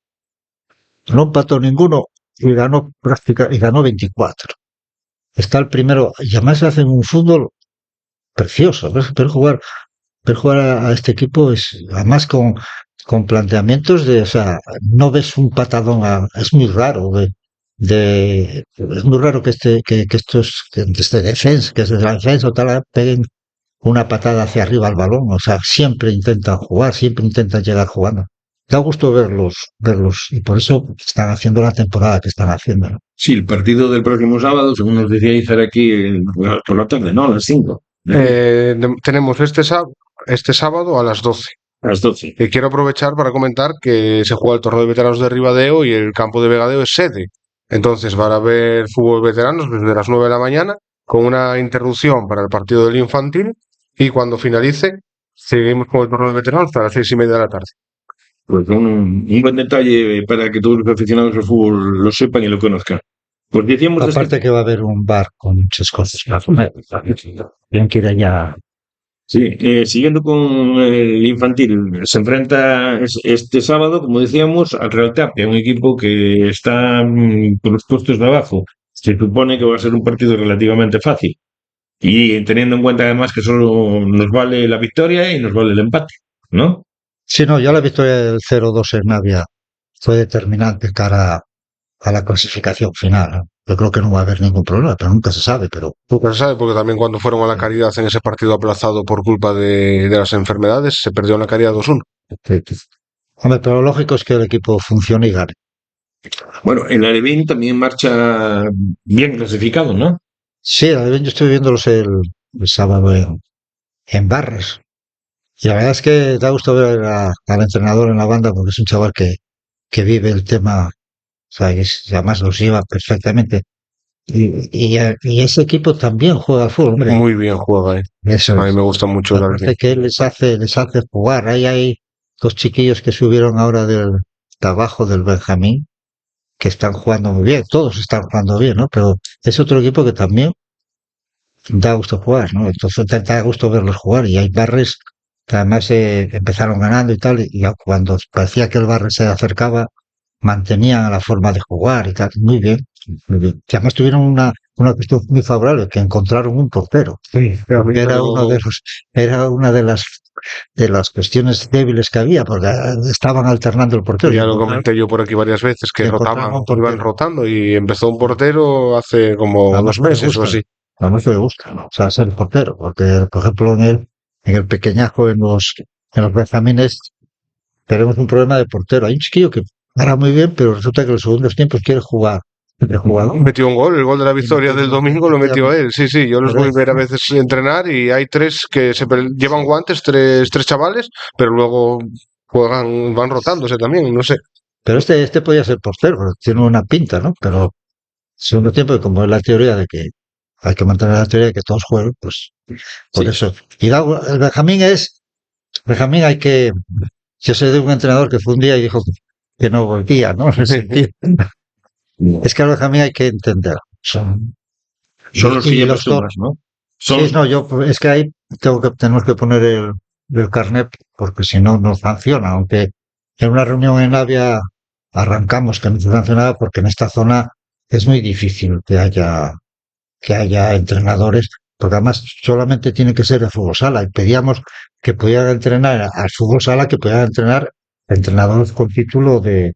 No empató ninguno y ganó 24. Está el primero, y además hacen un fútbol precioso. Ver jugar a este equipo es, además con planteamientos o sea, no ves un patadón, es muy raro, es muy raro que desde la defensa o tal, peguen una patada hacia arriba al balón, o sea, siempre intentan jugar, siempre intentan llegar jugando. Da gusto verlos, y por eso están haciendo la temporada que están haciendo, ¿no? Sí, el partido del próximo sábado, según nos decía Izar aquí, por la tarde, ¿no? A las 5. Tenemos este sábado a las 12. A las 12. Y quiero aprovechar para comentar que se juega el torneo de veteranos de Ribadeo y el campo de Vegadeo es sede. Entonces van a haber fútbol veteranos desde las 9 de la mañana con una interrupción para el partido del infantil y cuando finalice seguimos con el torneo de veteranos hasta las 6:30 de la tarde. Pues un buen detalle para que todos los aficionados al fútbol lo sepan y lo conozcan. Pues decíamos aparte que va a haber un bar con muchas cosas para comer. Bien que ir allá Sí, siguiendo con el infantil, se enfrenta este sábado, como decíamos, al Real Tapia, un equipo que está por los puestos de abajo. Se supone que va a ser un partido relativamente fácil. Y teniendo en cuenta además que solo nos vale la victoria y nos vale el empate, ¿no? Sí, no, ya la victoria del 0-2 en Navia fue determinante cara a la clasificación final, ¿no? Yo creo que no va a haber ningún problema, pero nunca se sabe. Pero Nunca se sabe, porque también cuando fueron a la Caridad en ese partido aplazado por culpa de las enfermedades, se perdió en la Caridad 2-1. hombre, pero lo lógico es que el equipo funcione y gane. Bueno, el Alevín también marcha bien clasificado, ¿no? Sí, yo estoy viéndolos el sábado en Barras. Y la verdad es que da gusto ver al entrenador en la banda porque es un chaval que vive el tema, o sea, y además los lleva perfectamente. Y ese equipo también juega al fútbol, hombre. Muy bien juega, Eso A mí es. me gusta mucho el Aparte Alevín. que les hace jugar. Ahí hay dos chiquillos que subieron ahora de abajo del Benjamín, que están jugando muy bien. Todos están jugando bien, ¿no? Pero es otro equipo que también da gusto jugar, ¿no? Entonces da gusto verlos jugar. Y hay Barres que además empezaron ganando y tal, y ya cuando parecía que el Barres se acercaba, mantenían la forma de jugar y tal. Muy bien, muy bien. Y además tuvieron una cuestión muy favorable, que encontraron un portero. Sí, Porque era una de las cuestiones débiles que había, porque estaban alternando el portero. ya lo comenté yo por aquí varias veces, que encontraron un iban portero. rotando y empezó un portero hace como Además 2 me meses o gusta, así. además me gusta, ¿no? O sea, ser portero, porque, por ejemplo, en el pequeñajo, en los benjamines, tenemos un problema de portero. Hay un chiquillo que para muy bien, pero resulta que en los segundos tiempos quiere jugar de jugador. Metió un gol, el gol de la Y victoria del domingo lo metió él. Sí, sí, yo los Pero voy a ver a veces entrenar y hay 3 que llevan guantes, tres chavales, pero luego van rotándose también, no sé. Pero este podía ser portero, porque tiene una pinta, ¿no? Pero segundo tiempo, como es la teoría de que hay que mantener la teoría de que todos jueguen, pues por Sí. eso. Y el Benjamín yo sé de un entrenador que fue un día y dijo que no volvía, ¿no? En ese sentido. Es que al Benjamín hay que entender. Son los que Y ya los dos. acostumbras, ¿no? Sí, no, es que ahí tenemos que poner el carnet porque si no nos sanciona, aunque en una reunión en Navia arrancamos que no se sancionaba porque en esta zona es muy difícil que haya entrenadores, porque además solamente tiene que ser de fútbol sala y pedíamos que pudieran entrenar al fútbol sala, que pudieran entrenar entrenadores con título de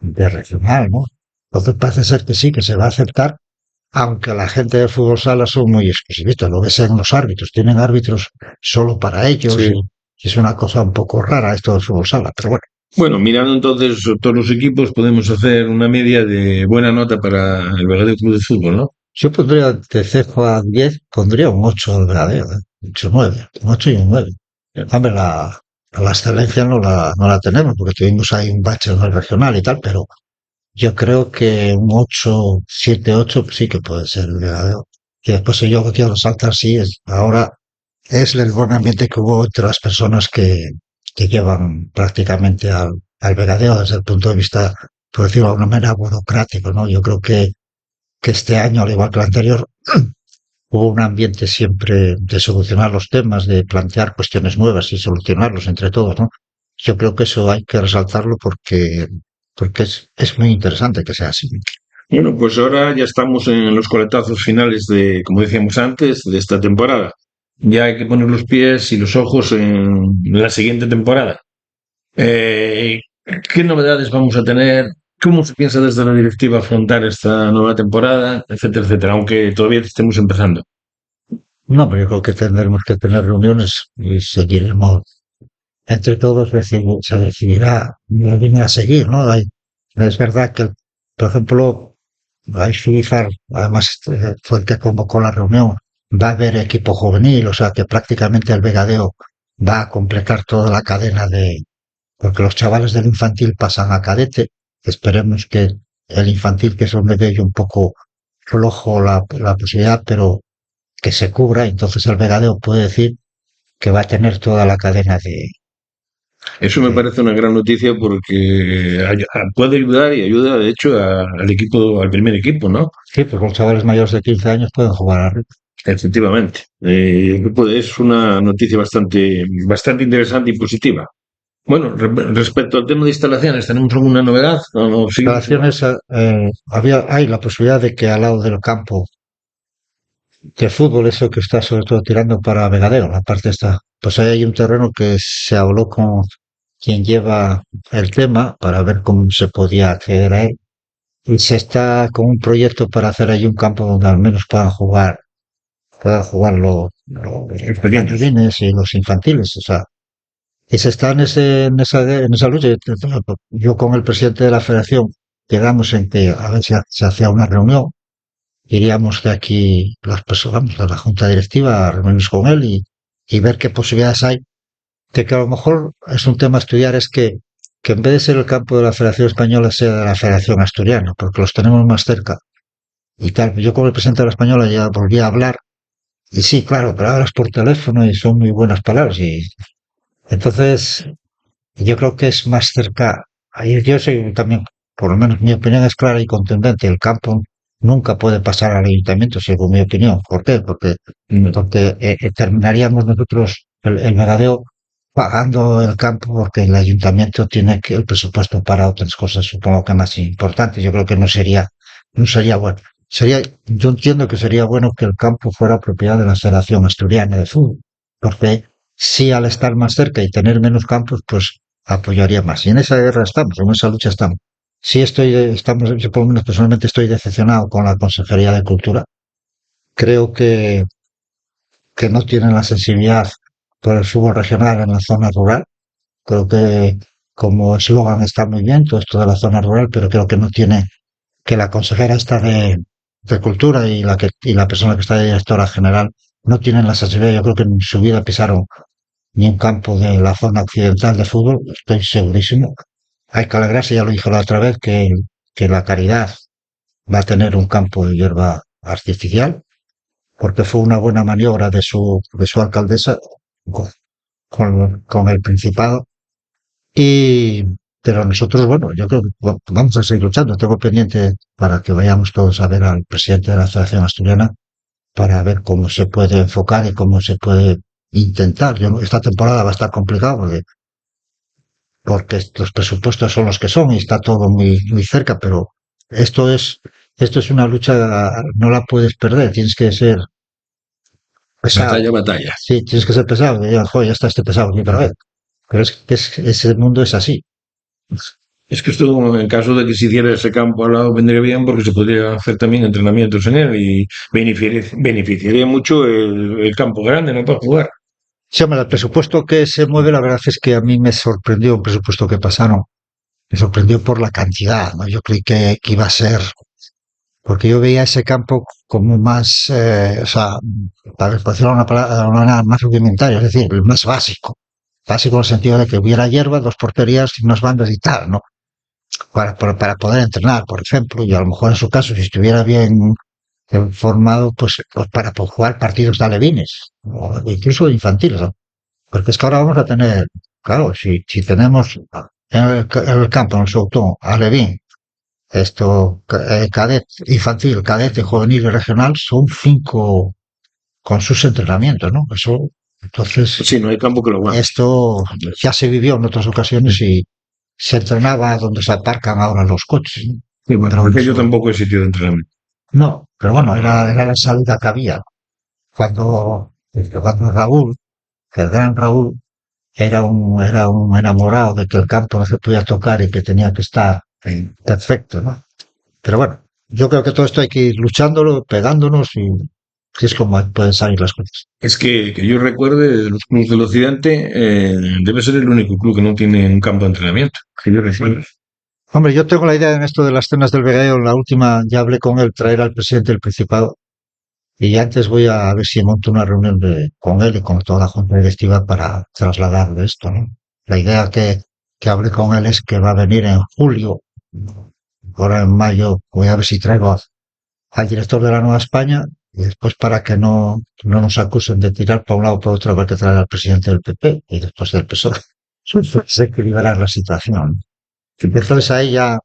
regional, ¿no? Entonces parece ser que sí, que se va a aceptar, aunque la gente de fútbol sala son muy exclusivistas, lo que sean los árbitros, tienen árbitros solo para ellos, Sí. y es una cosa un poco rara esto del fútbol sala, pero bueno. Bueno, mirando entonces todos los equipos, podemos hacer una media de buena nota para el Vegadeo Club de Fútbol, ¿no? Yo pondría de 0 a 10, pondría un 8 al Vegadeo, 8, 9, un 8 y un 9. Hombre, la excelencia no la tenemos, porque tuvimos ahí un bache en el regional y tal, pero yo creo que un 8, 7, 8 sí que puede ser el Vegadeo. Y después si yo quiero resaltar, sí, ahora es el buen ambiente que hubo entre las personas que llevan prácticamente al Vegadeo desde el punto de vista, por decirlo de alguna manera, burocrático, ¿no? Yo creo que este año, al igual que el anterior, hubo un ambiente siempre de solucionar los temas, de plantear cuestiones nuevas y solucionarlos entre todos, ¿no? Yo creo que eso hay que resaltarlo porque es muy interesante que sea así. Bueno, pues ahora ya estamos en los coletazos finales de, como decíamos antes, de esta temporada. Ya hay que poner los pies y los ojos en la siguiente temporada. ¿Qué novedades vamos a tener? ¿Cómo se piensa desde la directiva afrontar esta nueva temporada? Etcétera, etcétera, aunque todavía estemos empezando. No, pero yo creo que tendremos que tener reuniones y seguiremos entre todos, se decidirá la línea a seguir, ¿no? Es verdad que, por ejemplo, Fijar, además fue el que convocó la reunión, va a haber equipo juvenil, o sea que prácticamente el Vegadeo va a completar toda la cadena porque los chavales del infantil pasan a cadete, esperemos que el infantil, que es donde veo un poco flojo la posibilidad, pero que se cubra, entonces el Vegadeo puede decir que va a tener toda la cadena Eso me parece una gran noticia porque puede ayudar y ayuda, de hecho, al equipo, al primer equipo, ¿no? Sí, pues los chavales mayores de 15 años pueden jugar arriba. Efectivamente. Es una noticia bastante interesante y positiva. Bueno, respecto al tema de instalaciones, ¿tenemos alguna novedad? No, sí. Instalaciones, hay la posibilidad de que al lado del campo de fútbol, eso que está sobre todo tirando para Vegadeo, la parte esta, pues ahí hay un terreno que se habló con quien lleva el tema para ver cómo se podía acceder a él. Y se está con un proyecto para hacer allí un campo donde al menos puedan jugar los pequeños y los infantiles. O sea, y se está en esa lucha. Yo con el presidente de la federación quedamos en que a ver si se hacía una reunión. Iríamos de aquí las personas, de la junta directiva, a reunirnos con él y ver qué posibilidades hay. Que a lo mejor es un tema a estudiar, es que en vez de ser el campo de la Federación Española sea de la Federación Asturiana, porque los tenemos más cerca. Y tal, yo con el presidente de la Española ya volví a hablar. Y sí, claro, pero hablas por teléfono y son muy buenas palabras. Y entonces, yo creo que es más cerca. Ahí yo soy también, por lo menos mi opinión es clara y contundente. El campo nunca puede pasar al ayuntamiento, según mi opinión. ¿Por qué? Porque terminaríamos nosotros el Vegadeo pagando el campo porque el ayuntamiento tiene el presupuesto para otras cosas, supongo que más importantes. Yo creo que no sería bueno. Yo entiendo que sería bueno que el campo fuera propiedad de la Federación Asturiana de Fútbol, porque sí, al estar más cerca y tener menos campos, pues apoyaría más. Y en esa guerra estamos, en esa lucha estamos. Sí yo por lo menos personalmente estoy decepcionado con la Consejería de Cultura. Creo que no tienen la sensibilidad por el fútbol regional en la zona rural. Creo que como eslogan está muy bien todo esto de la zona rural, pero creo que no tiene, que la consejera está de Cultura y la persona que está de directora general no tienen la sensibilidad. Yo creo que en su vida pisaron ni un campo de la zona occidental de fútbol, estoy segurísimo. Hay que alegrarse, ya lo dije la otra vez, que la Caridad va a tener un campo de hierba artificial, porque fue una buena maniobra de su alcaldesa con el Principado. Pero nosotros, bueno, yo creo que vamos a seguir luchando. Tengo pendiente para que vayamos todos a ver al presidente de la Federación Asturiana para ver cómo se puede enfocar y cómo se puede intentar. Esta temporada va a estar complicado porque los presupuestos son los que son y está todo muy, muy cerca, pero esto es una lucha, no la puedes perder, tienes que ser pesado. Batalla. Sí, tienes que ser pesado. Y joder, ya está este pesado aquí otra vez. Pero es que ese mundo es así. Es que esto, en caso de que se hiciera ese campo al lado, vendría bien porque se podría hacer también entrenamientos en él y beneficiaría mucho el campo grande, ¿no? Para jugar. Sí, hombre, el presupuesto que se mueve, la verdad es que a mí me sorprendió el presupuesto que pasaron. Me sorprendió por la cantidad, ¿no? Yo creí que iba a ser, porque yo veía ese campo como más, o sea, para decirlo una manera más rudimentaria, es decir, el más básico. Básico en el sentido de que hubiera hierba, dos porterías y unas bandas y tal, ¿no? Para poder entrenar, por ejemplo, y a lo mejor en su caso, si estuviera bien formado, pues para jugar partidos de alevines, o incluso infantiles, ¿no? Porque es que ahora vamos a tener, claro, si tenemos en el campo, en el Soutón, alevín, cadet, infantil, cadete, juvenil y regional, son 5 con sus entrenamientos, ¿no? Entonces, sí, no hay campo que lo aguante. Esto ya se vivió en otras ocasiones y se entrenaba donde se aparcan ahora los coches, ¿no? Sí, bueno, porque yo tampoco he sitio de entrenamiento. No, pero bueno, era la salida que había. Cuando Raúl, el gran Raúl, era un enamorado de que el campo no se podía tocar y que tenía que estar perfecto, ¿no? Pero bueno, yo creo que todo esto hay que ir luchándolo, pegándonos y es como pueden salir las cosas. Es que yo recuerde, de los clubes del Occidente, debe ser el único club que no tiene un campo de entrenamiento. Que yo recuerdo. Hombre, yo tengo la idea en esto de las cenas del Vegadeo, la última ya hablé con él, traer al presidente del Principado. Y antes voy a ver si monto una reunión con él y con toda la junta directiva para trasladarle esto, ¿no? La idea que hablé con él es que va a venir en julio, ahora en mayo, voy a ver si traigo al director de la Nueva España y después para que no nos acusen de tirar para un lado o para otro, habrá que traer al presidente del PP y después del PSOE. Pues equilibrar la situación. Entonces ahí ya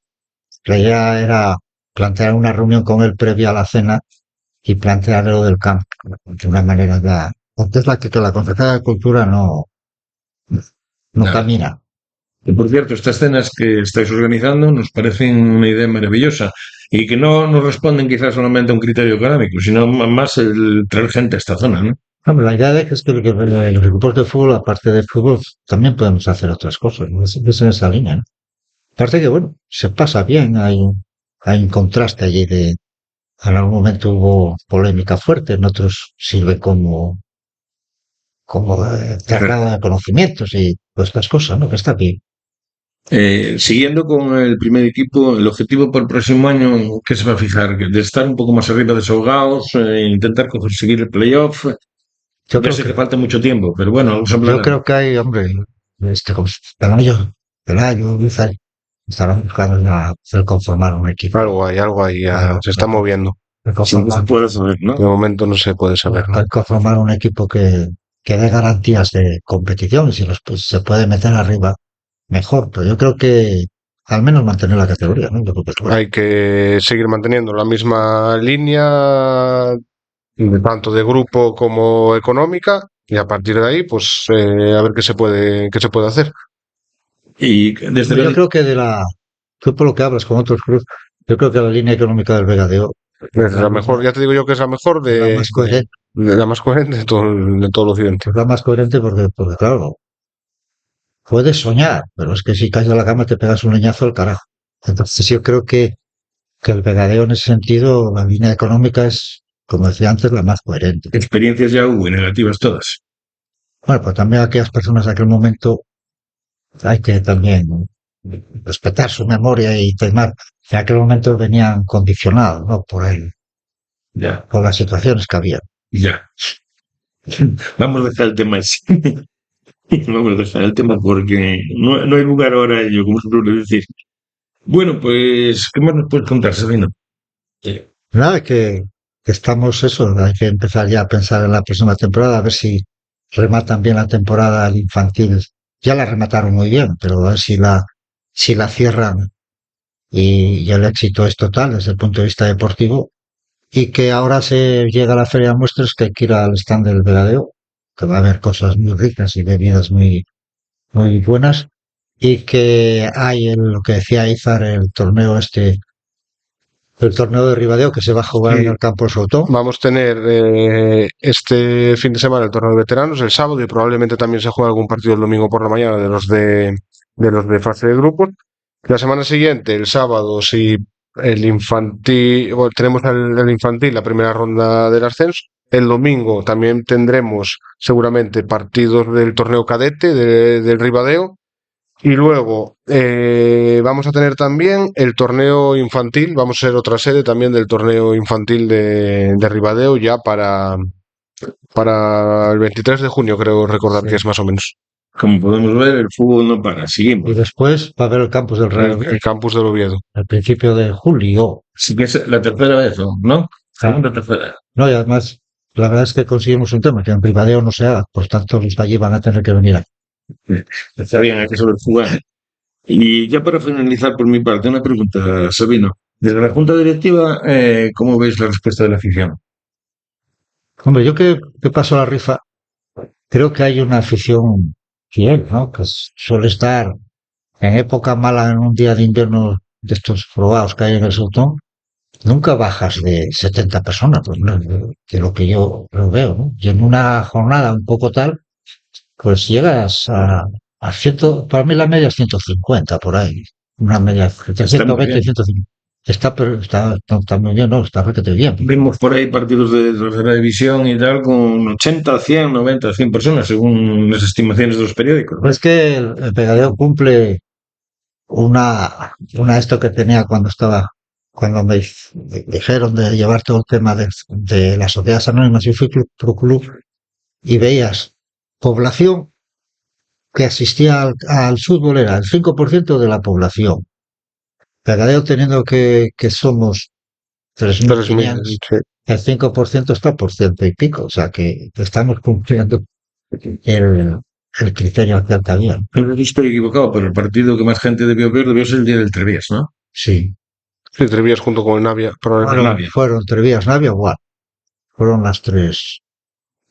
la idea era plantear una reunión con él previa a la cena y plantear lo del campo de una manera ya. Porque es que la Concejalía de Cultura no Nada. camina. Y por cierto, estas cenas que estáis organizando nos parecen una idea maravillosa y que no responden quizás solamente a un criterio económico, sino más el traer gente a esta zona, ¿no? Hombre, la idea es que los equipos de fútbol, aparte de fútbol, también podemos hacer otras cosas, ¿no? Es en esa línea, ¿no? Aparte que, bueno, se pasa bien, hay un contraste allí en algún momento hubo polémica fuerte, en otros sirve como traslado de conocimientos y todas estas cosas, ¿no? Que está bien. Siguiendo con el primer equipo, el objetivo para el próximo año, ¿qué se va a fijar? De estar un poco más arriba desahogados, intentar conseguir el playoff. Yo Ya sé que falta mucho tiempo, pero bueno, vamos a hablar. Yo creo que hay, hombre, como Pelayo, estarán buscando el conformar un equipo. Algo hay, ya se está moviendo. No se puede saber, ¿no? De momento no se puede saber, ¿no? Hay que conformar un equipo que dé garantías de competición y si se puede meter arriba, mejor. Pero yo creo que al menos mantener la categoría, ¿no? Yo creo que es bueno. Hay que seguir manteniendo la misma línea, tanto de grupo como económica, y a partir de ahí, pues a ver qué se puede hacer. Y desde Yo creo que tú por lo que hablas con otros clubes, yo creo que la línea económica del Vegadeo es la mejor, ya te digo yo que es la mejor la más coherente. La más coherente de todo el occidente. Es la más coherente porque claro, puedes soñar, pero es que si caes de la cama te pegas un leñazo al carajo. Entonces yo creo que el Vegadeo en ese sentido, la línea económica es, como decía antes, la más coherente. experiencias ya hubo y negativas todas. Bueno, pues también aquellas personas de aquel momento hay que también respetar su memoria y temar. En aquel momento venían condicionados, ¿no? Ya. Por las situaciones que había. Ya. Vamos a dejar el tema así. Vamos a dejar el tema porque no hay lugar ahora a ello, como se suele decir. Bueno, pues, ¿qué más nos puedes contar, Sabino? Nada, que estamos hay que empezar ya a pensar en la próxima temporada, a ver si rematan bien la temporada al infantil. Ya la remataron muy bien, pero a ver si la cierran y el éxito es total desde el punto de vista deportivo. Y que ahora se llega a la feria de muestras que hay que ir al stand del Vegadeo, que va a haber cosas muy ricas y bebidas muy, muy buenas. Y que hay lo que decía Izar, el torneo de Ribadeo que se va a jugar en el campo Soutón. Vamos a tener este fin de semana el torneo de veteranos el sábado y probablemente también se juegue algún partido el domingo por la mañana de los de fase de grupos. La semana siguiente, el sábado, si el infantil, bueno, tenemos el infantil, la primera ronda del ascenso. El domingo también tendremos seguramente partidos del torneo cadete del Ribadeo. Y luego vamos a tener también el torneo infantil, vamos a ser otra sede también del torneo infantil de Ribadeo ya para el 23 de junio, creo recordar que es más o menos. Como podemos ver, el fútbol no para, seguimos. Y después va a haber el campus del Real El campus del Oviedo. al principio de julio. Sí que es la tercera vez, ¿no? Segunda, tercera. No, y además, la verdad es que conseguimos un tema, que en Ribadeo no se haga, por tanto los de allí van a tener que venir aquí. Está bien, hay que saber jugar. Y ya para finalizar por mi parte, una pregunta, Sabino. Desde la Junta Directiva, ¿cómo veis la respuesta de la afición? Hombre, yo que paso la rifa, creo que hay una afición fiel, ¿no? Que suele estar en época mala, en un día de invierno de estos probados que hay en el Soutón, nunca bajas de 70 personas, pues, ¿no? De lo que yo lo veo, ¿no? Y en una jornada un poco tal, pues llegas a 100, para mí la media es 150 por ahí, una media entre 120 y 150. Está muy bien, ¿no? Está requete bien. Vimos por ahí partidos de tercera división y tal con 80, 100, 90, 100 personas, según las estimaciones de los periódicos. Pues es que el Vegadeo cumple una esto que tenía cuando me dijeron de llevar todo el tema de las sociedades anónimas. Yo fui pro club y veías población que asistía al fútbol, era el 5% de la población. Vegadeo teniendo que somos 3.500, el 5% está por ciento y pico, o sea que estamos cumpliendo el criterio actual que había. No estoy equivocado, pero el partido que más gente debió ver debió ser el día del Trevías, ¿no? Sí. Sí, Trevías junto con el Navia. Fueron Trevías, Navia, igual. Fueron las tres.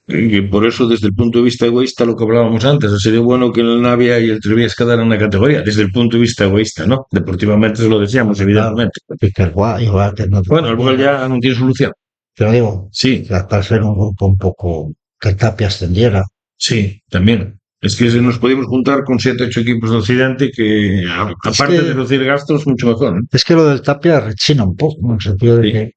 Y por eso, desde el punto de vista egoísta, lo que hablábamos antes, sería bueno que el Navia y el Trevias quedaran en la categoría, desde el punto de vista egoísta, ¿no? Deportivamente lo decíamos, evidentemente. Igual que no. Bueno, el Bugal ya no tiene solución. Pero digo, Sí, para ser un grupo un poco que el Tapia ascendiera. sí, también. Es que nos podíamos juntar con 7 8 equipos de Occidente que, aparte de reducir gastos, mucho mejor, ¿no? Es que lo del Tapia rechina un poco, en el sentido de que,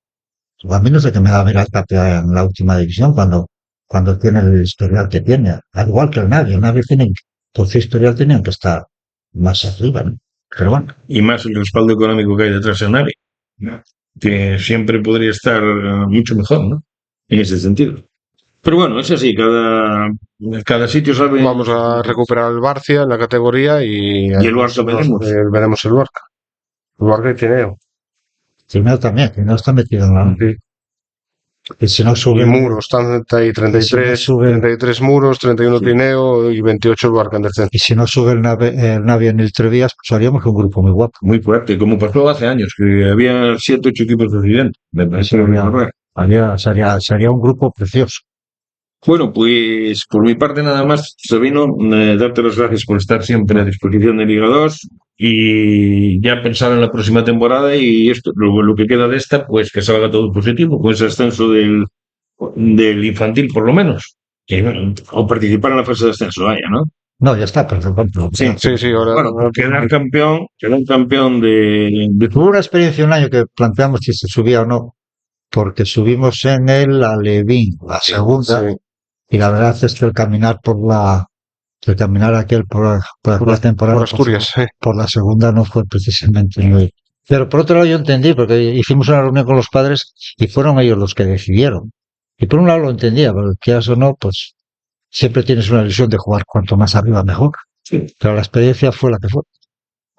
a mí no sé qué me da ver al Tapia en la última división cuando tiene el historial que tiene, al igual que el Navia tiene, por su historial tenían que estar más arriba, ¿no? Pero bueno. Y más el respaldo económico que hay detrás de Navi, que siempre podría estar mucho mejor, ¿no? En ese sentido. Pero bueno, es así, cada sitio sabe. Vamos a recuperar el Barcia en la categoría y el Barça veremos el Barca. El Barca y Tineo. Tineo también, Tineo está metido en la... Sí. Y si no sube... Y muros, están ahí 33, 33 muros, 31 Tineo y 28 el Barca en descenso. Y si no sube el Navia ni el Trevias, pues haríamos un grupo muy guapo. Muy fuerte, como pasó hace años, que había 7 8 equipos de Occidente. Me parece Sería un grupo precioso. Bueno, pues por mi parte nada más, Sabino, darte las gracias por estar siempre a disposición de Liga 2 y ya pensar en la próxima temporada y esto, lo que queda de esta, pues que salga todo positivo, con ese ascenso del infantil por lo menos, o participar en la fase de ascenso, vaya, ¿no? No, ya está, perfecto. Sí, ahora... Bueno, quedar campeón de... Hubo una experiencia un año que planteamos si se subía o no, porque subimos en el Alevín, la segunda, y la verdad es que el caminar aquel por la temporada, por Asturias, por la segunda no fue precisamente muy... Pero por otro lado yo entendí, porque hicimos una reunión con los padres y fueron ellos los que decidieron. Y por un lado lo entendía, pero quieras o no, pues siempre tienes una ilusión de jugar cuanto más arriba mejor. Sí. Pero la experiencia fue la que fue.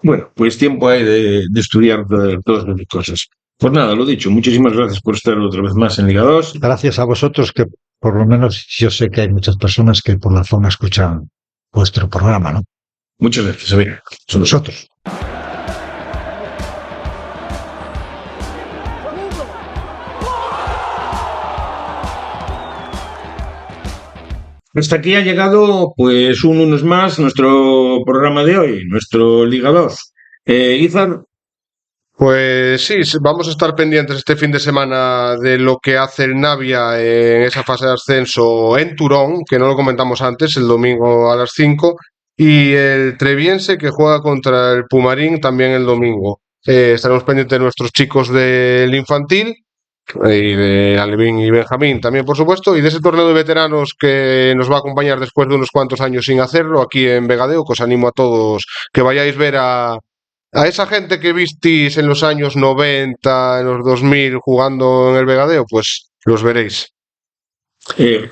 Bueno, pues tiempo hay de estudiar todas las cosas. Pues nada, lo dicho, muchísimas gracias por estar otra vez más en Liga 2. Gracias a vosotros, que por lo menos yo sé que hay muchas personas que por la zona escuchan vuestro programa, ¿no? Muchas gracias, Javier. Son nosotros. Hasta aquí ha llegado, pues, un lunes más nuestro programa de hoy, nuestro Liga 2. Izar. Pues sí, vamos a estar pendientes este fin de semana de lo que hace el Navia en esa fase de ascenso en Turón, que no lo comentamos antes, el domingo a las 5, y el Treviense que juega contra el Pumarín también el domingo. Estaremos pendientes de nuestros chicos del infantil y de Alevín y Benjamín también, por supuesto, y de ese torneo de veteranos que nos va a acompañar después de unos cuantos años sin hacerlo aquí en Vegadeo, que os animo a todos que vayáis a ver a esa gente que visteis en los años 90, en los 2000 jugando en el Vegadeo, pues los veréis.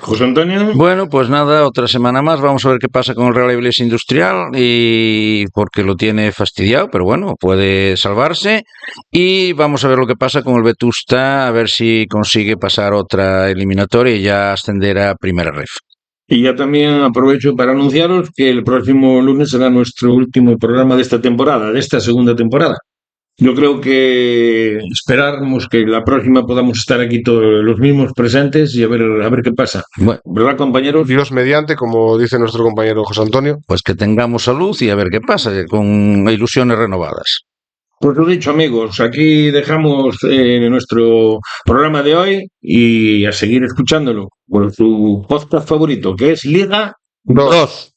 José Antonio. Bueno, pues nada, otra semana más. Vamos a ver qué pasa con el Real Iglesia Industrial, y porque lo tiene fastidiado, pero bueno, puede salvarse. Y vamos a ver lo que pasa con el Vetusta, a ver si consigue pasar otra eliminatoria y ya ascender a Primera Ref. Y ya también aprovecho para anunciaros que el próximo lunes será nuestro último programa de esta temporada, de esta segunda temporada. Yo creo que esperamos que la próxima podamos estar aquí todos los mismos presentes y a ver qué pasa. Bueno, ¿verdad, compañeros? Dios mediante, como dice nuestro compañero José Antonio. Pues que tengamos salud y a ver qué pasa, con ilusiones renovadas. Pues lo dicho, amigos, aquí dejamos nuestro programa de hoy y a seguir escuchándolo por su podcast favorito, que es Liga 2.